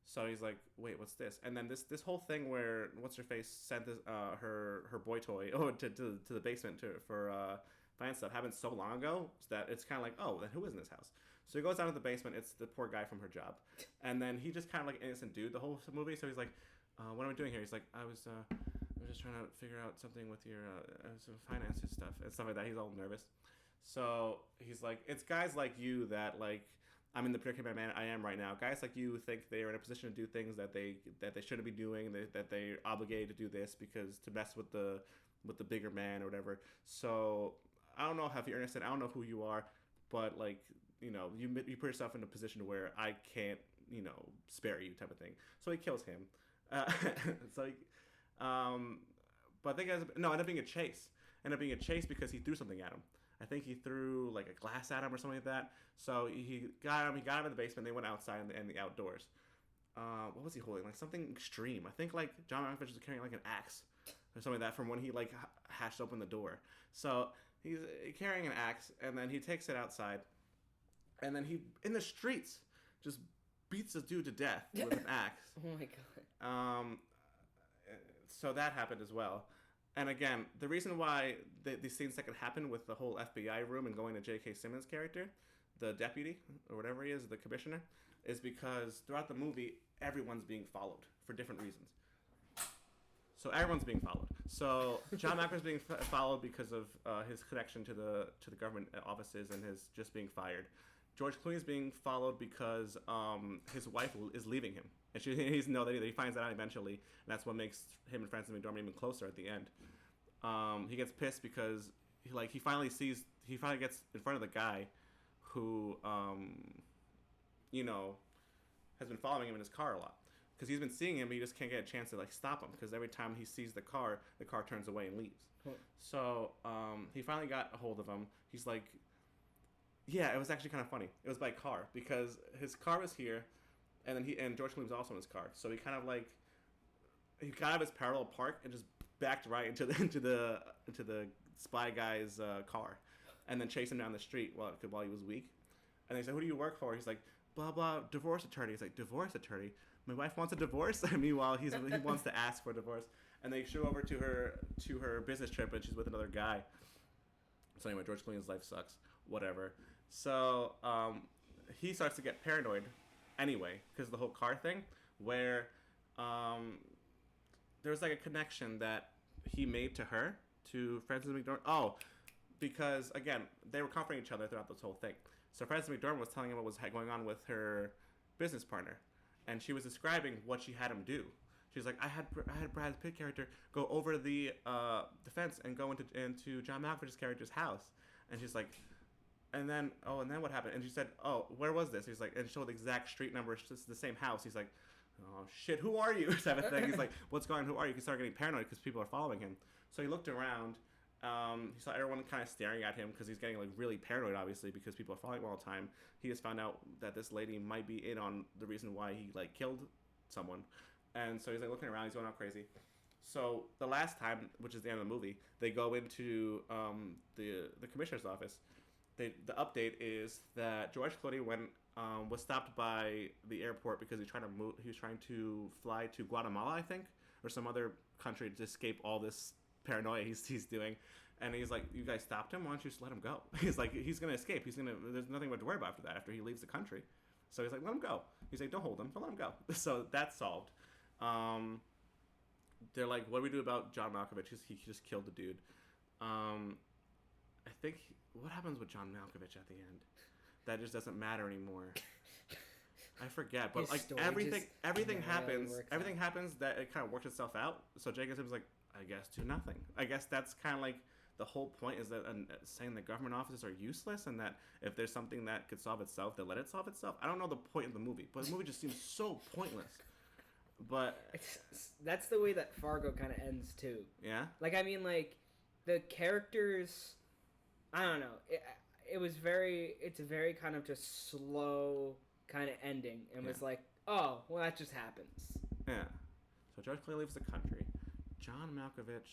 So he's like, wait, what's this? And then this whole thing where what's her face sent this her boy toy to the basement for find stuff happened so long ago that it's kind of like, oh, then who is in this house? So he goes down to the basement. It's the poor guy from her job, and then he just kind of like an innocent dude the whole movie. So he's like, what am I doing here? He's like, I was just trying to figure out something with your some finances stuff and stuff like that. He's all nervous. So he's like, it's guys like you that like. I'm in the predicament I am right now. Guys like you think they are in a position to do things that they shouldn't be doing. That they're obligated to do this because to mess with the bigger man or whatever. So I don't know if you're innocent. I don't know who you are, but like you put yourself in a position where I can't spare you type of thing. So he kills him. So but I think it ended up being a chase. Ended up being a chase because he threw something at him. I think he threw like a glass at him or something like that. So he got him. He got him in the basement. They went outside in the outdoors. What was he holding? Like something extreme. I think like John Malkovich was carrying like an axe or something like that from when he like hashed open the door. So he's carrying an axe, and then he takes it outside, and then he in the streets just beats this dude to death with an axe. Oh my god. So that happened as well. And again, the reason why these scenes that could happen with the whole FBI room and going to J.K. Simmons' character, the deputy, or whatever he is, the commissioner, is because throughout the movie, everyone's being followed for different reasons. So everyone's being followed. So John Malkovich's being followed because of his connection to the government offices and his just being fired. George Clooney's being followed because his wife is leaving him. And he finds that out eventually, and that's what makes him and Frances McDormand even closer at the end. He gets pissed because he finally gets in front of the guy who has been following him in his car a lot because he's been seeing him, but he just can't get a chance to like stop him because every time he sees the car turns away and leaves. So he finally got a hold of him. He's like, yeah, it was actually kind of funny. It was by car because his car was here. And then George Clooney was also in his car, so he kind of like he got out of his parallel park and just backed right into the spy guy's car, and then chased him down the street while he was weak. And they said, "Who do you work for?" He's like, "Blah blah, divorce attorney." He's like, "Divorce attorney? My wife wants a divorce." Meanwhile, he wants to ask for a divorce, and they show over to her business trip, and she's with another guy. So anyway, George Clooney's life sucks. Whatever. So he starts to get paranoid. Anyway, because of the whole car thing, where there's like a connection that he made to her, to Frances McDormand. Oh, because again, they were comforting each other throughout this whole thing. So Frances McDormand was telling him what was going on with her business partner, and she was describing what she had him do. She's like, I had Brad Pitt character go over the fence and go into John Malkovich's character's house, and she's like. And then what happened? And she said, oh, where was this? He's like, and showed the exact street number. It's just the same house. He's like, oh, shit, who are you? Type of thing. He's like, what's going on? Who are you? He started getting paranoid because people are following him. So he looked around. He saw everyone kind of staring at him because he's getting like really paranoid, obviously, because people are following him all the time. He just found out that this lady might be in on the reason why he like killed someone. And so he's like looking around. He's going all crazy. So the last time, which is the end of the movie, they go into the commissioner's office. The update is that George Clooney was stopped by the airport because he was trying to fly to Guatemala, I think, or some other country to escape all this paranoia he's doing. And he's like, you guys stopped him? Why don't you just let him go? He's like, he's going to escape. There's nothing to worry about after that, after he leaves the country. So he's like, let him go. He's like, don't hold him, but let him go. So that's solved. They're like, what do we do about John Malkovich? He just killed the dude. I think, what happens with John Malkovich at the end? That just doesn't matter anymore. I forget, but like everything happens. Everything happens that it kind of works itself out. So Jacob Sims like, I guess do nothing. I guess that's kind of like the whole point is that saying that government offices are useless and that if there's something that could solve itself, then let it solve itself. I don't know the point of the movie, but the movie just seems so pointless. But that's the way that Fargo kind of ends too. Yeah. Like I mean, like the characters. I don't know. It's a very kind of just slow kind of ending, and was like, oh, well, that just happens. Yeah. So George Clooney leaves the country. John Malkovich.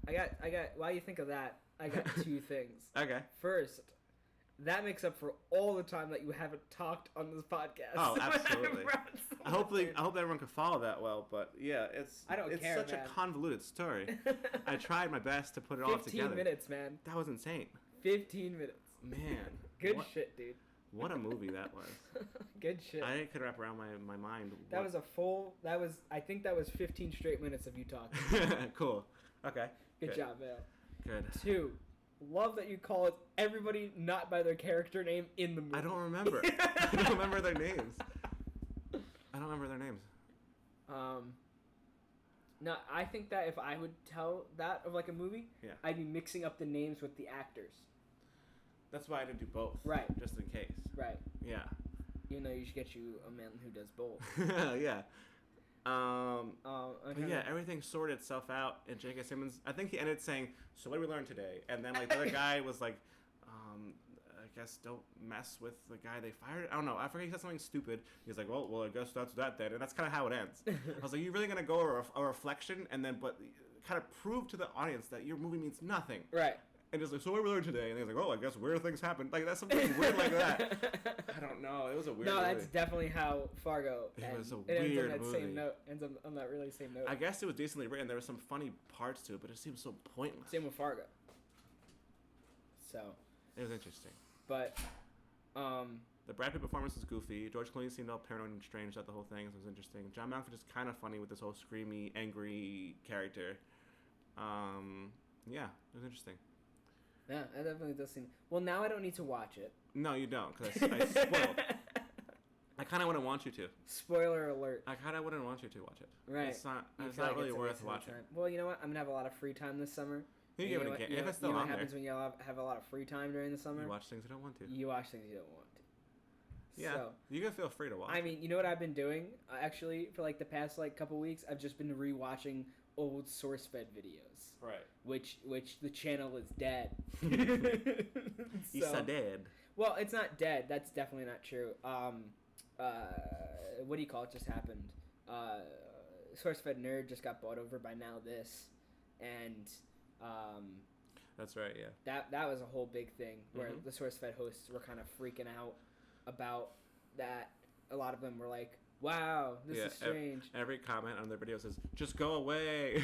I got. While you think of that, I got two things. Okay. First, that makes up for all the time that you haven't talked on this podcast. Oh, absolutely. I hope everyone can follow that well, but yeah, it's such a convoluted story. I tried my best to put it all together. 15 minutes, man. That was insane. 15 minutes. Man. Good shit, dude. What a movie that was. Good shit. I could wrap around my mind. I think that was 15 straight minutes of you talking. Cool. Okay. Good job, Val. Good. 2, love that you call it everybody not by their character name in the movie. I don't remember. I don't remember their names. No, I think that if I would tell that of like a movie, I'd be mixing up the names with the actors. That's why I didn't do both. Right. Just in case. Right. Yeah. Even though you should get you a man who does both. Yeah. But yeah, everything sorted itself out, and J.K. Simmons, I think he ended saying, "So what did we learn today?" And then like the other guy was like, "I guess don't mess with the guy they fired." I don't know. I forget, he said something stupid. He's like, "Well, I guess that's that then," and that's kind of how it ends. I was like, "You're really gonna go a reflection, and then but kind of prove to the audience that your movie means nothing." Right. And it's like, "So what we learned today?" And he's like, "Oh, I guess weird things happen." Like that's something weird like that. I don't know. It was a weird. No, movie. That's definitely how Fargo. It was a weird movie. Ends up on that really same note. I guess it was decently written. There were some funny parts to it, but it seemed so pointless. Same with Fargo. So. It was interesting. But, the Brad Pitt performance was goofy. George Clooney seemed all paranoid and strange throughout the whole thing. So it was interesting. John Malkovich is kind of funny with this whole screamy, angry character. Yeah, it was interesting. Yeah, it definitely does seem... Well, now I don't need to watch it. No, you don't, because I spoiled. I kind of wouldn't want you to. Spoiler alert. I kind of wouldn't want you to watch it. Right. It's not really worth watching. Well, you know what? I'm going to have a lot of free time this summer. You give it a game. If it's still on there. What happens when you have a lot of free time during the summer? You watch things you don't want to. You watch things you don't want to. Yeah. So, you can feel free to watch. I mean, you know what I've been doing? Actually, for like the past like couple weeks, I've just been rewatching old SourceFed videos. Right. Which the channel is dead. It's dead. Well, it's not dead. That's definitely not true. What do you call it? Just happened. SourceFed Nerd just got bought over by Now This, and that's right. Yeah. That was a whole big thing where the SourceFed hosts were kind of freaking out about that. A lot of them were like, "Wow, this is strange." Every comment on their video says, "Just go away."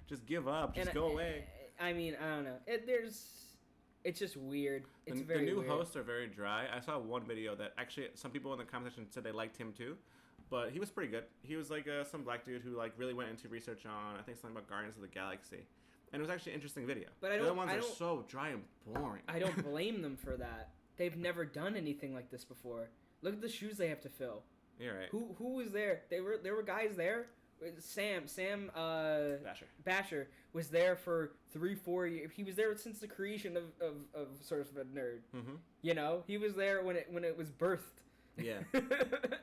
Just give up. Just go away. I mean, I don't know. It's just weird. It's the new hosts are very dry. I saw one video that actually some people in the comment section said they liked him too, but he was pretty good. He was like some black dude who like really went into research on I think something about Guardians of the Galaxy, and it was actually an interesting video. But the other ones are so dry and boring. I don't blame them for that. They've never done anything like this before. Look at the shoes they have to fill. You're right. Who was there? There were guys there. Sam Basher was there for 3-4 years. He was there since the creation of SourceFed Nerd. Mm-hmm. You know, he was there when it was birthed. Yeah.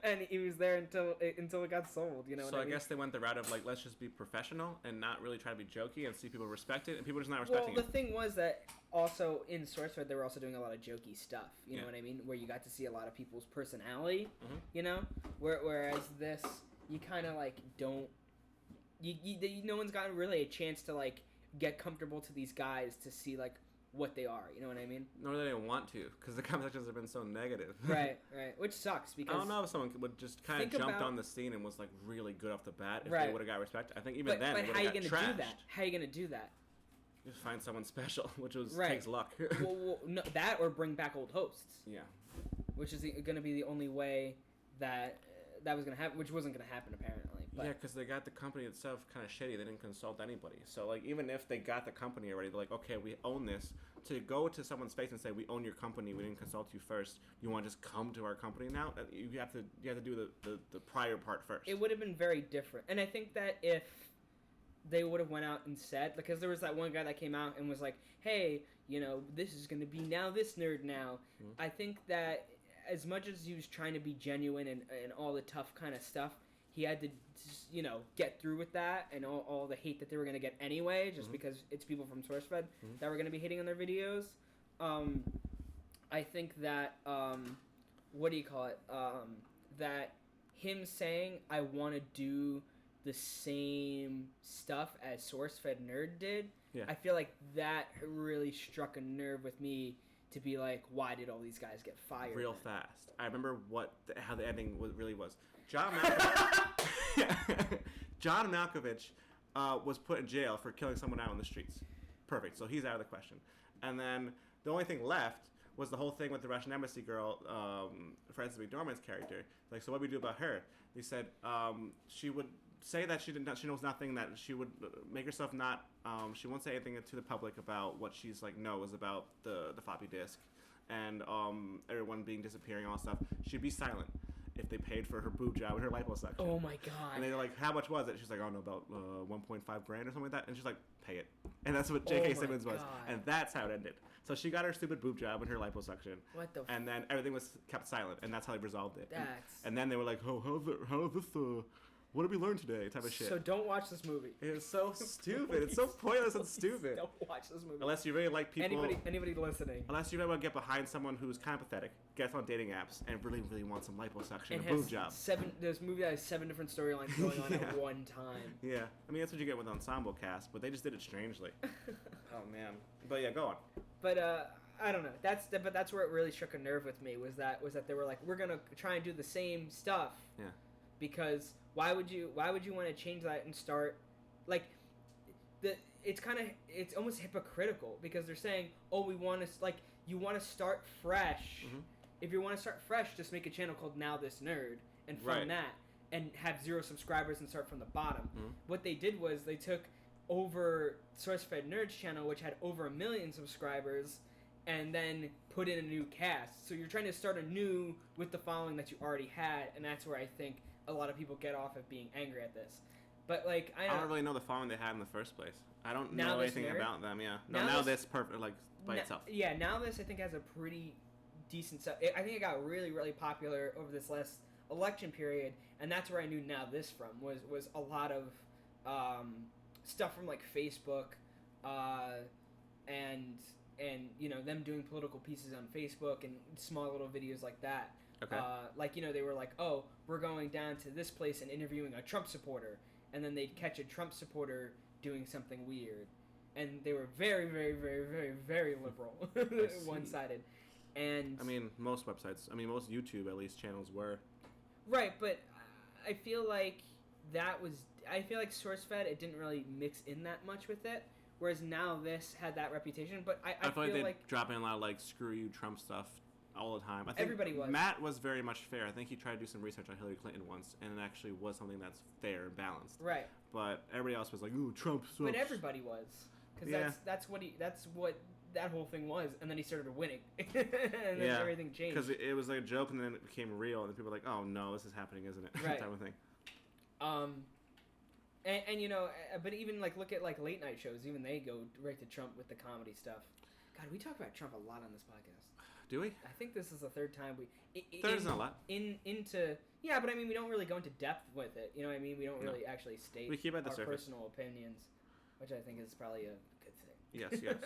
And he was there until it got sold. You know. So I guess they went the route of like, let's just be professional and not really try to be jokey and see people respect it, and people are just not respecting it. Well, the thing was that also in SourceFed they were also doing a lot of jokey stuff. You know what I mean? Where you got to see a lot of people's personality. Mm-hmm. You know, whereas this. You kind of like don't. No one's gotten really a chance to like get comfortable to these guys to see like what they are. You know what I mean? Nor they didn't want to because the comment sections have been so negative. Right. Which sucks because I don't know if someone would just kind of jumped on the scene and was like really good off the bat. If they would have got respect, I think even then. But how are you gonna do that? How are you gonna do that? Just find someone special, which takes luck. well, no, that or bring back old hosts. Yeah. Which is going to be the only way that was going to happen, which wasn't going to happen apparently. But. Yeah, because they got the company itself kind of shitty. They didn't consult anybody. So, like, even if they got the company already, they're like, okay, we own this. To go to someone's face and say, we own your company, we didn't consult you first. You want to just come to our company now? You have to do the prior part first. It would have been very different. And I think that if they would have went out and said, because there was that one guy that came out and was like, hey, you know, this is going to be Now This Nerd now. Mm-hmm. I think that as much as he was trying to be genuine and all the tough kind of stuff, he had to, you know, get through with that and all the hate that they were going to get anyway, just because it's people from SourceFed that were going to be hating on their videos. I think that, what do you call it? That him saying, I want to do the same stuff as SourceFed Nerd did, I feel like that really struck a nerve with me to be like, why did all these guys get fired? Real fast. I remember how the ending really was. John Malkovich, John Malkovich was put in jail for killing someone out on the streets. Perfect. So he's out of the question. And then the only thing left was the whole thing with the Russian embassy girl, Frances McDormand's character. Like, so what do we do about her? They said she would say that she knows nothing, that she would make herself not, she won't say anything to the public about what she's like knows about the floppy disk and everyone disappearing, all that stuff. She'd be silent if they paid for her boob job and her liposuction. Oh my god. And they're like, how much was it? She's like, oh no, about 1.5 grand or something like that. And she's like, pay it. And that's what J.K. Simmons was. And that's how it ended. So she got her stupid boob job and her liposuction. What the And then everything was kept silent, and that's how they resolved it. That's... And then they were like, oh, how this, what did we learn today? Type of shit. So don't watch this movie. It's so stupid. It's so pointless and stupid. Don't watch this movie. Unless you really like people. Anybody listening. Unless you really want to get behind someone who's kind of pathetic, gets on dating apps, and really, really wants some liposuction and boob job. There's a movie that has 7 different storylines going on at one time. Yeah. I mean, that's what you get with ensemble cast, but they just did it strangely. Oh, man. But yeah, go on. But, I don't know. That's where it really struck a nerve with me, was that they were like, we're going to try and do the same stuff. Yeah. Because why would you want to change that and start like it's almost hypocritical, because they're saying, oh, we want to you want to start fresh. Mm-hmm. If you want to start fresh, just make a channel called Now This Nerd and fund that and have 0 subscribers and start from the bottom. Mm-hmm. What they did was they took over SourceFed Nerd's channel, which had over 1 million subscribers, and then put in a new cast. So you're trying to start anew with the following that you already had, and that's where I think a lot of people get off of being angry at this. But like, I don't really know the following they had in the first place. I don't know anything about them. Yeah. Now this perfect by itself. Yeah. Now this I think has a pretty decent stuff. I think it got really, really popular over this last election period, and that's where I knew Now This from was a lot of stuff from like Facebook, and them doing political pieces on Facebook and small little videos like that. Okay. They were like, oh, we're going down to this place and interviewing a Trump supporter. And then they'd catch a Trump supporter doing something weird. And they were very, very, very, very, very liberal. One-sided. And I mean, most YouTube, at least, channels were. Right, but I feel like SourceFed, it didn't really mix in that much with it. Whereas Now This had that reputation. But I feel like they're dropping a lot of, screw you Trump stuff all the time. I think everybody was. Matt was very much fair. I think he tried to do some research on Hillary Clinton once, and it actually was something that's fair and balanced. Right. But everybody else was like, "Ooh, Trump sucks." But everybody was, because that's what that whole thing was, and then he started winning, and then everything changed. Because it was like a joke, and then it became real, and people were like, "Oh no, this is happening, isn't it?" Right. Type of thing. But even look at late night shows. Even they go right to Trump with the comedy stuff. God, we talk about Trump a lot on this podcast. Do we? I think this is the third time we. Third isn't a lot. Yeah, but I mean, we don't really go into depth with it. You know what I mean? We don't really actually state we keep at the our surface. Personal opinions, which I think is probably a good Yes, thing. yes.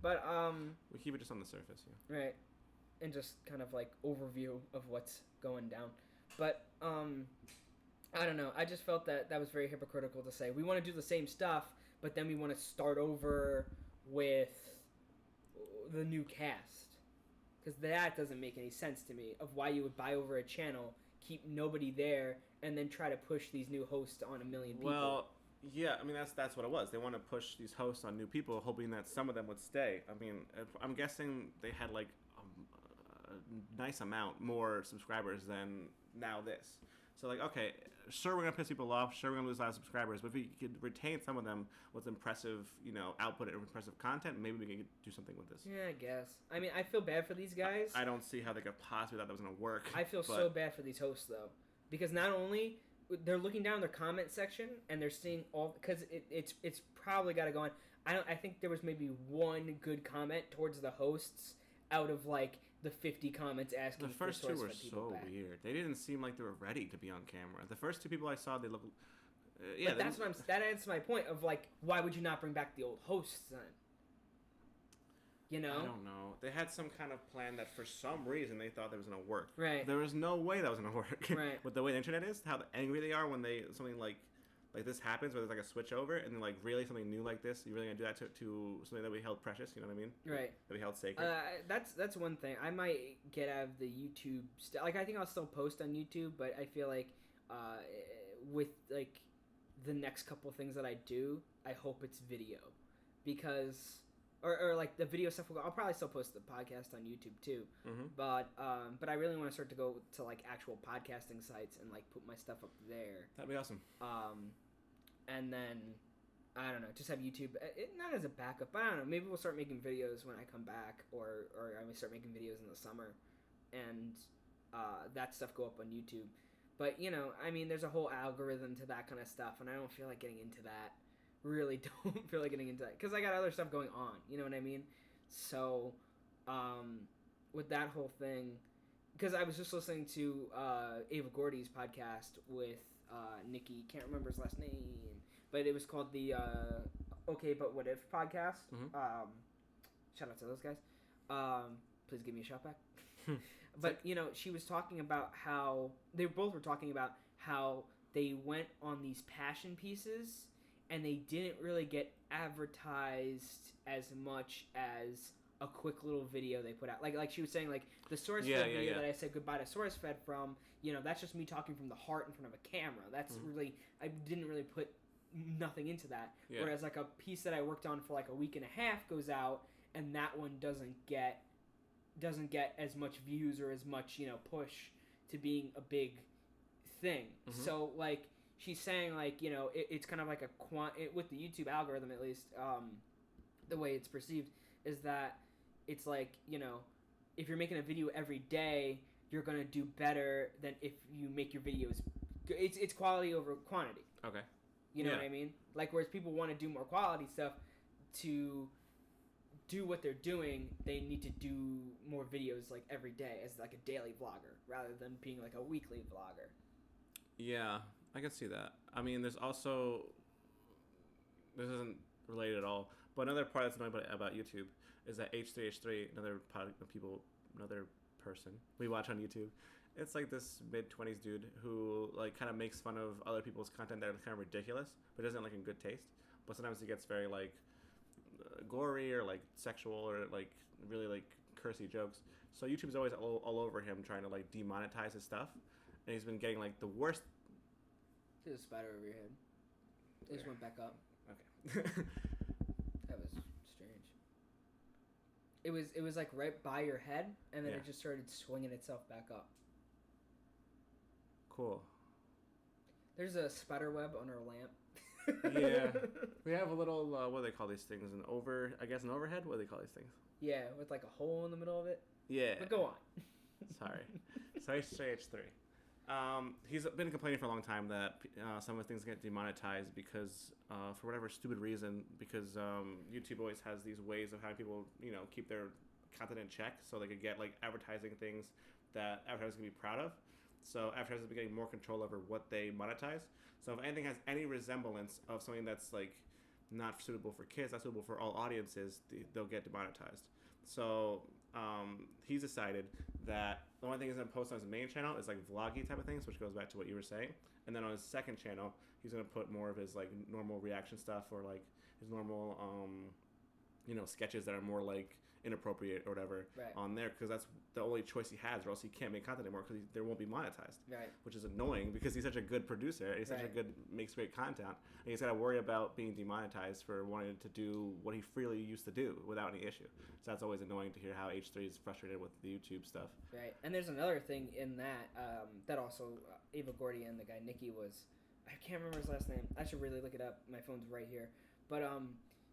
But we keep it just on the surface, yeah. Right, and just kind of overview of what's going down. But I don't know. I just felt that was very hypocritical to say we want to do the same stuff, but then we want to start over with the new cast. Because that doesn't make any sense to me, of why you would buy over a channel, keep nobody there, and then try to push these new hosts on 1 million people. Well, yeah, I mean, that's what it was. They want to push these hosts on new people, hoping that some of them would stay. I mean, I'm guessing they had, a nice amount more subscribers than Now This. So, okay, sure, we're going to piss people off. Sure, we're going to lose a lot of subscribers. But if we could retain some of them with impressive, output and impressive content, maybe we could do something with this. Yeah, I guess. I mean, I feel bad for these guys. I don't see how they could possibly thought that was going to work. I feel so bad for these hosts, though. Because not only they're looking down their comment section and they're seeing all... Because it's probably got to go on. I think there was maybe one good comment towards the hosts out of, the 50 comments asking for SourceFed people back. The first two were so back. weird. They didn't seem like they were ready to be on camera. The first two people I saw, they looked... But that adds to my point of, why would you not bring back the old hosts then? I don't know. They had some kind of plan that for some reason they thought that was going to work. Right. There was no way that was going to work. Right. With the way the internet is, how angry they are when something like this happens where there's like a switch over and then like really something new like this, you're really gonna do that to something that we held precious, you know what I mean? Right. That we held sacred. That's one thing. I might get out of the YouTube like I think I'll still post on YouTube, but I feel like with like the next couple things that I do, I hope it's video, because or like the video stuff. I'll probably still post the podcast on YouTube too, but I really want to start to go to like actual podcasting sites and like put my stuff up there. That'd be awesome. And then I don't know, just have YouTube not as a backup, but I don't know. Maybe we'll start making videos when I come back, or I may start making videos in the summer, and that stuff go up on YouTube. But you know, I mean, there's a whole algorithm to that kind of stuff, and I don't feel like getting into that. Really don't feel like getting into that because I got other stuff going on. You know what I mean? So, with that whole thing, because I was just listening to Ava Gordy's podcast with Nikki. Can't remember his last name, but it was called the Okay But What If podcast. Shout out to those guys. Please give me a shout back. But you know, she was talking about how they both were talking about how they went on these passion pieces and they didn't really get advertised as much as a quick little video they put out. Like she was saying, like the SourceFed video that I said goodbye to SourceFed from, you know, that's just me talking from the heart in front of a camera. That's really, I didn't really put nothing into that. Yeah. Whereas like a piece that I worked on for like a week and a half goes out, and that one doesn't get as much views or as much, you know, push to being a big thing. So like she's saying, like, you know, it's kind of like with the YouTube algorithm, at least, the way it's perceived is that it's like, you know, if you're making a video every day, you're going to do better than if you make your videos. It's quality over quantity. Okay. You know what I mean? Like, whereas people want to do more quality stuff to do what they're doing, they need to do more videos like every day as like a daily vlogger rather than being like a weekly vlogger. Yeah, I can see that. I mean, there's also, this isn't related at all, but another part that's annoying about YouTube is that H3H3, another person we watch on YouTube, it's like this mid-20s dude who like kind of makes fun of other people's content that is kind of ridiculous, but doesn't like in good taste. But sometimes he gets very like gory or like sexual or like really like cursy jokes. So YouTube's always all over him trying to like demonetize his stuff, and he's been getting like the worst. There's a spider over your head. It just went back up. Okay. That was strange. It was like right by your head, and then it just started swinging itself back up. Cool. There's a spider web on our lamp. Yeah, we have a little what do they call these things? An overhead. What do they call these things? Yeah, with like a hole in the middle of it. Yeah. But go on. Sorry. So H3H3. He's been complaining for a long time that some of the things get demonetized because for whatever stupid reason, because YouTube always has these ways of having people, you know, keep their content in check so they could get like advertising things that advertisers can be proud of. So advertisers have been getting more control over what they monetize. So if anything has any resemblance of something that's like not suitable for kids, not suitable for all audiences, they'll get demonetized. So he's decided that the only thing he's going to post on his main channel is like vloggy type of things, which goes back to what you were saying. And then on his second channel, he's going to put more of his like normal reaction stuff or like his normal, you know, sketches that are more like inappropriate or whatever on there, because that's the only choice he has, or else he can't make content anymore because they won't be monetized. Right. Which is annoying because he's such a good producer. He's such a good, makes great content, and he's got to worry about being demonetized for wanting to do what he freely used to do without any issue. So that's always annoying to hear how H3 is frustrated with the YouTube stuff. Right. And there's another thing in that that also Ava Gordy and the guy Nikki was, I can't remember his last name. I should really look it up. My phone's right here. But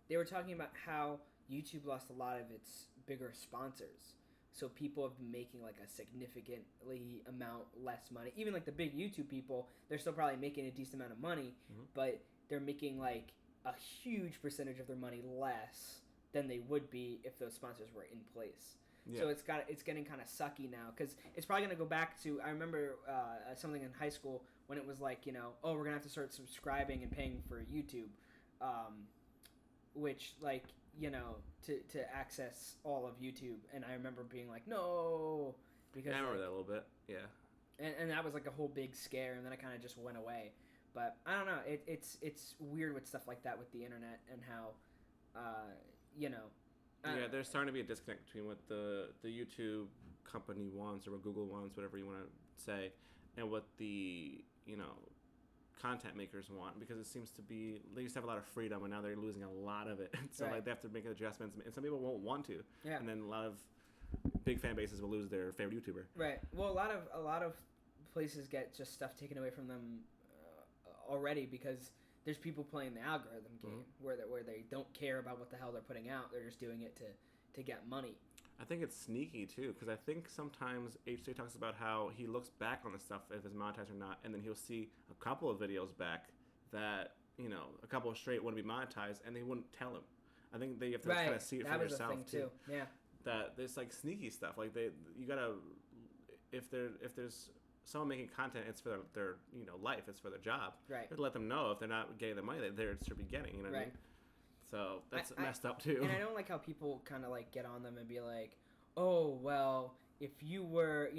they were talking about how YouTube lost a lot of its bigger sponsors. So people have been making like a significantly amount less money. Even like the big YouTube people, they're still probably making a decent amount of money, but they're making like a huge percentage of their money less than they would be if those sponsors were in place. Yeah. So it's getting kind of sucky now, because it's probably going to go back to, I remember something in high school when it was like, you know, oh, we're going to have to start subscribing and paying for YouTube, which like, you know, to access all of YouTube. And I remember being like, no, because I remember like, that a little bit. Yeah. And that was like a whole big scare, and then it kind of just went away. But I don't know. It's weird with stuff like that with the internet and how, you know. Yeah, there's starting to be a disconnect between what the YouTube company wants or what Google wants, whatever you want to say, and what the content makers want, because it seems to be they used to have a lot of freedom and now they're losing a lot of it. So Right. like they have to make adjustments, and some people won't want to. Yeah. And then a lot of big fan bases will lose their favorite YouTuber. Right. Well, a lot of places get just stuff taken away from them already because there's people playing the algorithm game where they don't care about what the hell they're putting out. They're just doing it to get money. I think it's sneaky too, because I think sometimes HJ talks about how he looks back on the stuff if it's monetized or not, and then he'll see a couple of videos back that a couple of straight wouldn't be monetized, and they wouldn't tell him. I think they have to kind of see it for yourself too. Yeah. That there's like sneaky stuff. Like you gotta if there's someone making content, it's for their life, it's for their job. Right. You have to let them know if they're not getting the money that they should be getting. You know what I mean? So that's messed up too. And I don't like how people kind of like get on them and be like, oh, well, if you were,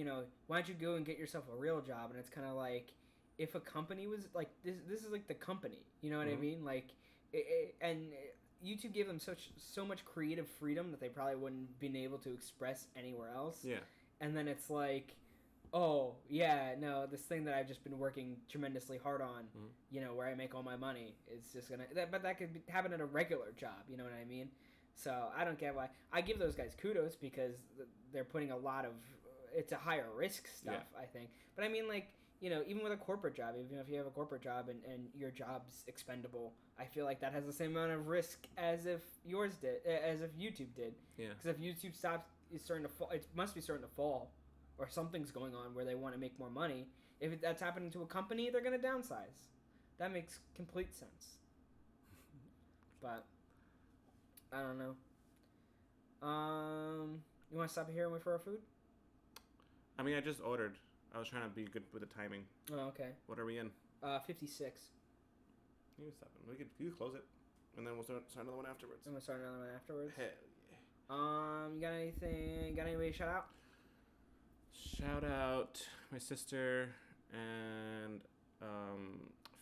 why don't you go and get yourself a real job? And it's kind of like, if a company was like, this is like the company, you know what I mean? Like, and YouTube gave them so much creative freedom that they probably wouldn't been able to express anywhere else. Yeah. And then it's like, oh, yeah, no, this thing that I've just been working tremendously hard on, where I make all my money, is just going to... But that could happen at a regular job, you know what I mean? So I don't get why. I give those guys kudos because they're putting a lot of... It's a higher risk stuff, I think. But I mean, like, even with a corporate job, even if you have a corporate job and your job's expendable, I feel like that has the same amount of risk as if yours did, as if YouTube did. Yeah. Because if YouTube stops, it's starting to fall. It must be starting to fall. Or something's going on where they want to make more money. If that's happening to a company, they're going to downsize. That makes complete sense. But I don't know. You want to stop here and wait for our food? I mean, I just ordered. I was trying to be good with the timing. Oh, okay. What are we in? 56. You can stop it. You can close it, and then we'll start another one afterwards. I'm gonna start another one afterwards. Hell yeah. You got anything? Got anybody to shout out? Shout out my sister and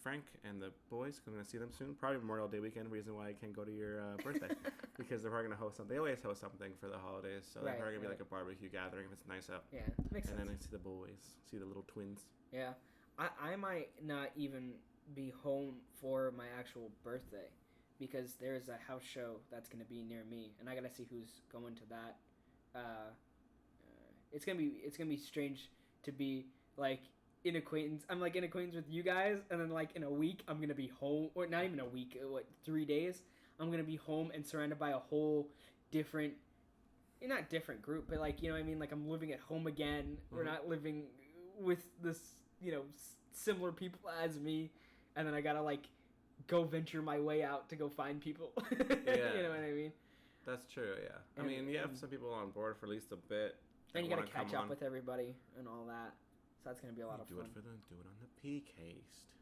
Frank and the boys. I'm going to see them soon. Probably Memorial Day weekend. Reason why I can't go to your birthday. Because they're probably going to host something. They always host something for the holidays. So they're probably going to be like a barbecue gathering if it's nice out. Yeah, makes sense. And then I see the boys. See the little twins. Yeah. I might not even be home for my actual birthday. Because there's a house show that's going to be near me. And I got to see who's going to that. It's gonna be strange to be like in acquaintance. I'm like in acquaintance with you guys, and then like in a week I'm gonna be home, or not even a week. 3 days? I'm gonna be home and surrounded by a whole different, not different group, but like I mean, like I'm living at home again. We're not living with this similar people as me, and then I gotta like go venture my way out to go find people. Yeah. You know what I mean? That's true. Yeah. I mean, you have some people on board for at least a bit. And you gotta catch up with everybody and all that. So that's gonna be a lot of fun. Do it for them. Do it on the P-Cast.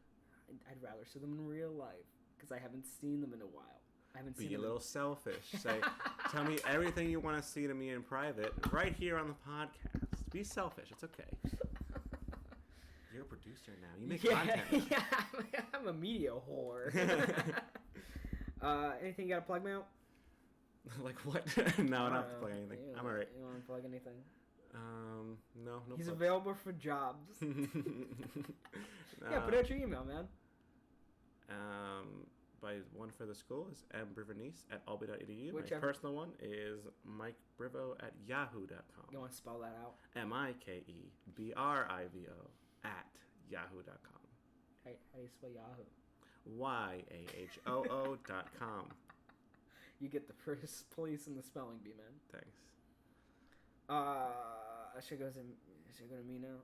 I'd rather see them in real life because I haven't seen them in a while. I haven't seen them. Be a little selfish. Say, tell me everything you want to see to me in private, right here on the podcast. Be selfish. It's okay. You're a producer now. You make content. Yeah, I'm a media whore. Anything you gotta plug me out? Like what? No, I don't have to plug anything. I'm alright. You want to plug anything? No. He's plugs. available for jobs. Yeah, put out your email, man. My one for the school is mbrivernice at alby.edu. Whichever. My personal one is mikebrivo at yahoo.com. You want to spell that out? MikeBrivo at yahoo.com. How do you spell Yahoo? YAHOO.com. You get the first place in the spelling bee, man. Thanks. Should I go to me now?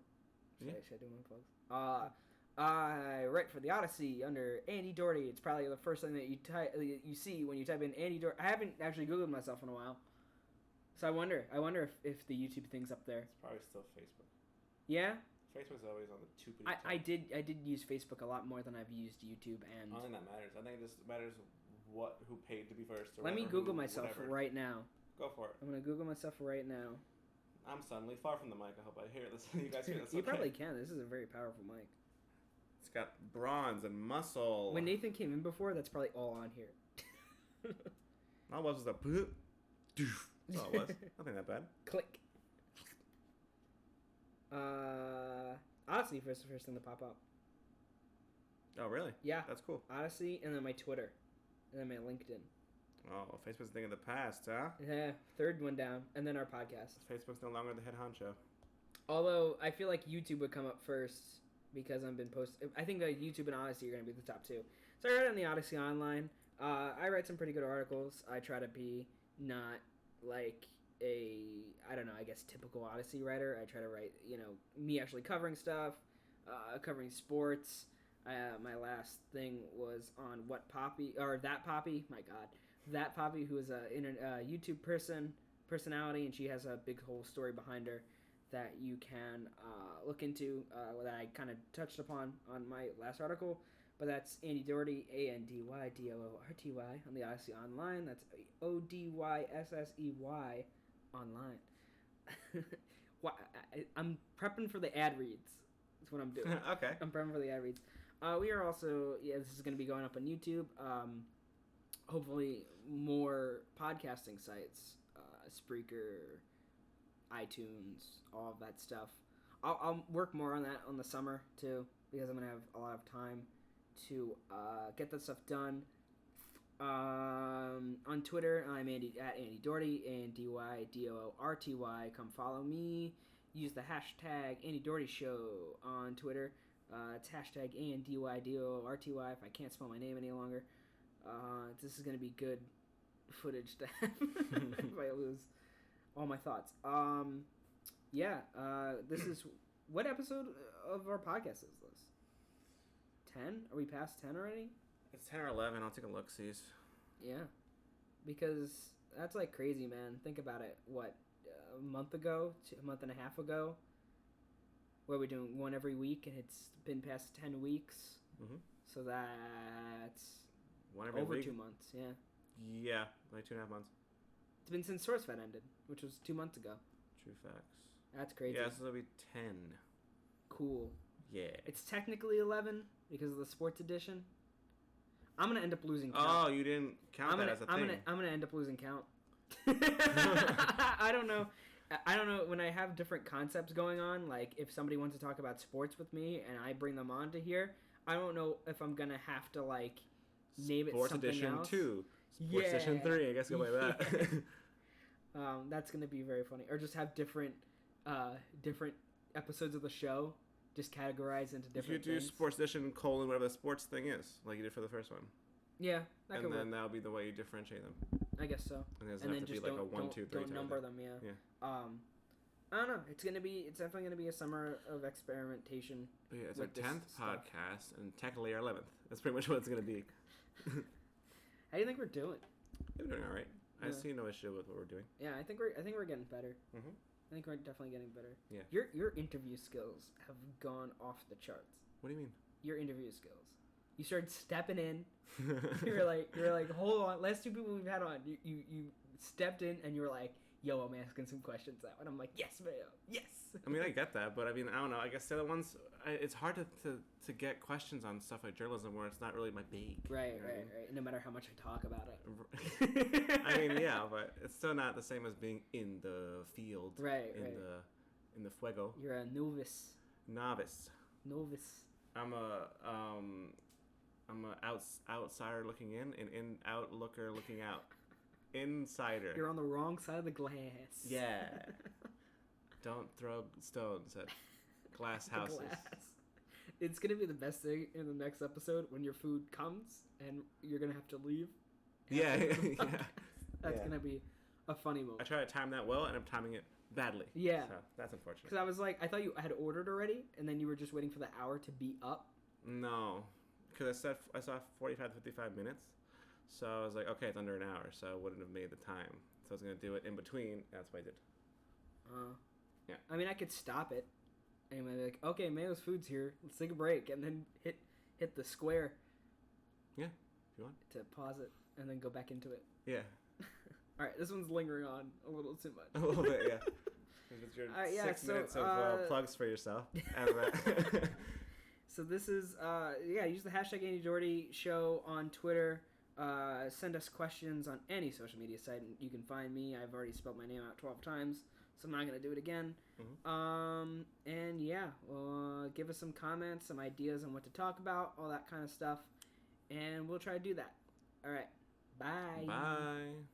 Should I do my plugs? I write for the Odyssey under Andy Doorty. It's probably the first thing that you see when you type in Andy Doorty. I haven't actually Googled myself in a while, so I wonder if the YouTube thing's up there. It's probably still Facebook. Yeah. Facebook's always on the two. I did use Facebook a lot more than I've used YouTube, and I don't think that matters. I think it just matters who paid to be first. Let me Google myself right now. Go for it. I'm gonna Google myself right now. I'm suddenly far from the mic. I hope I hear this. You guys hear this? You probably can. This is a very powerful mic. It's got bronze and muscle. When Nathan came in before, that's probably all on here. All it was a doof. That's all it was. Nothing that bad. Click. Odyssey was the first thing to pop up. Oh, really? Yeah. That's cool. Odyssey, and then my Twitter, and then my LinkedIn. Oh, Facebook's a thing of the past, huh? Yeah, third one down, and then our podcast. Facebook's no longer the head honcho. Although I feel like YouTube would come up first because I've been posting. I think that YouTube and Odyssey are going to be the top two. So I write on the Odyssey Online. I write some pretty good articles. I try to be not like a, I don't know, I guess typical Odyssey writer. I try to write, me actually covering stuff, covering sports. My last thing was on That Poppy, who is a YouTube personality, and she has a big whole story behind her that you can look into, that I kind of touched upon on my last article. But that's Andy Doorty, ANDYDOORTY, on the Odyssey Online. That's ODYSSEY online. I'm prepping for the ad reads. That's what I'm doing. Okay. I'm prepping for the ad reads. We are also, this is going to be going up on YouTube. Hopefully more podcasting sites, Spreaker, iTunes, all of that stuff. I'll work more on that on the summer too, because I'm going to have a lot of time to get that stuff done. On Twitter, I'm at Andy Doorty, ANDYDOORTY. Come follow me. Use the hashtag Andy Doorty Show on Twitter. It's hashtag ANDYDOORTY if I can't spell my name any longer. This is going to be good footage to have if I lose all my thoughts. This is... What episode of our podcast is this? 10? Are we past 10 already? It's 10 or 11. I'll take a look-sees. Yeah. Because that's like crazy, man. Think about it. What, a month ago? A month and a half ago? Where we're doing one every week, and it's been past 10 weeks. Mm-hmm. So that's one every over week? 2 months, yeah. Yeah, like 2.5 months. It's been since SourceFed ended, which was 2 months ago. True facts. That's crazy. Yeah, so it'll be 10. Cool. Yeah. It's technically 11 because of the sports edition. I'm gonna end up losing count. Oh, you didn't count that as a thing. I'm gonna end up losing count. I don't know. When I have different concepts going on, like if somebody wants to talk about sports with me and I bring them on to here, I don't know if I'm gonna have to like name Sports it something Edition else. 2. Sports Edition 3, I guess go by that. That's gonna be very funny. Or just have different episodes of the show, just categorized into different. You could do things. Sports Edition : whatever the sports thing is, like you did for the first one. Yeah, that could and then work. that'll be the way you differentiate them. I guess so. And it doesn't And have then to just be like a 1, 2, 3. don't number them. Yeah. I don't know. It's definitely gonna be a summer of experimentation. But yeah, it's with our 10th this stuff. podcast and technically our 11th. That's pretty much what it's gonna be. How do you think we're doing? We're doing all right. Yeah. I see no issue with what we're doing. Yeah, I think we're getting better. Mm-hmm. I think we're definitely getting better. Yeah. Your interview skills have gone off the charts. What do you mean? Your interview skills. You started stepping in. you were like, hold on. Last 2 people we've had on, you stepped in and you were like, yo, I'm asking some questions now. And I'm like, yes, Mayo, yes. I mean, I get that, but I mean, I don't know. I guess the other ones, it's hard to get questions on stuff like journalism where it's not really my bag. Right. No matter how much I talk about it. I mean, yeah, but it's still not the same as being in the field. Right. In the fuego. You're a novice. Novice. I'm a outsider looking in and outlooker looking out. Insider. You're on the wrong side of the glass. Yeah. Don't throw stones at glass houses. It's gonna be the best thing in the next episode when your food comes and you're gonna have to leave. Yeah. That's gonna be a funny moment. I try to time that well, and I'm timing it badly. Yeah. So that's unfortunate. Because I was like, I thought you had ordered already, and then you were just waiting for the hour to be up. No, because I saw 45 to 55 minutes, so I was like, okay, it's under an hour, so I wouldn't have made the time. So I was gonna do it in between. That's what I did. Yeah. I mean, I could stop it, and be like, okay, Mayo's food's here. Let's take a break, and then hit the square. Yeah, if you want to pause it and then go back into it. Yeah. All right, this one's lingering on a little too much. A little bit, yeah. It's your 6 minutes of plugs for yourself. So this is use the hashtag Andy Doorty show on Twitter. Send us questions on any social media site. You can find me. I've already spelled my name out 12 times, so I'm not going to do it again. And yeah, give us some comments, some ideas on what to talk about, all that kind of stuff. And we'll try to do that. All right. Bye. Bye.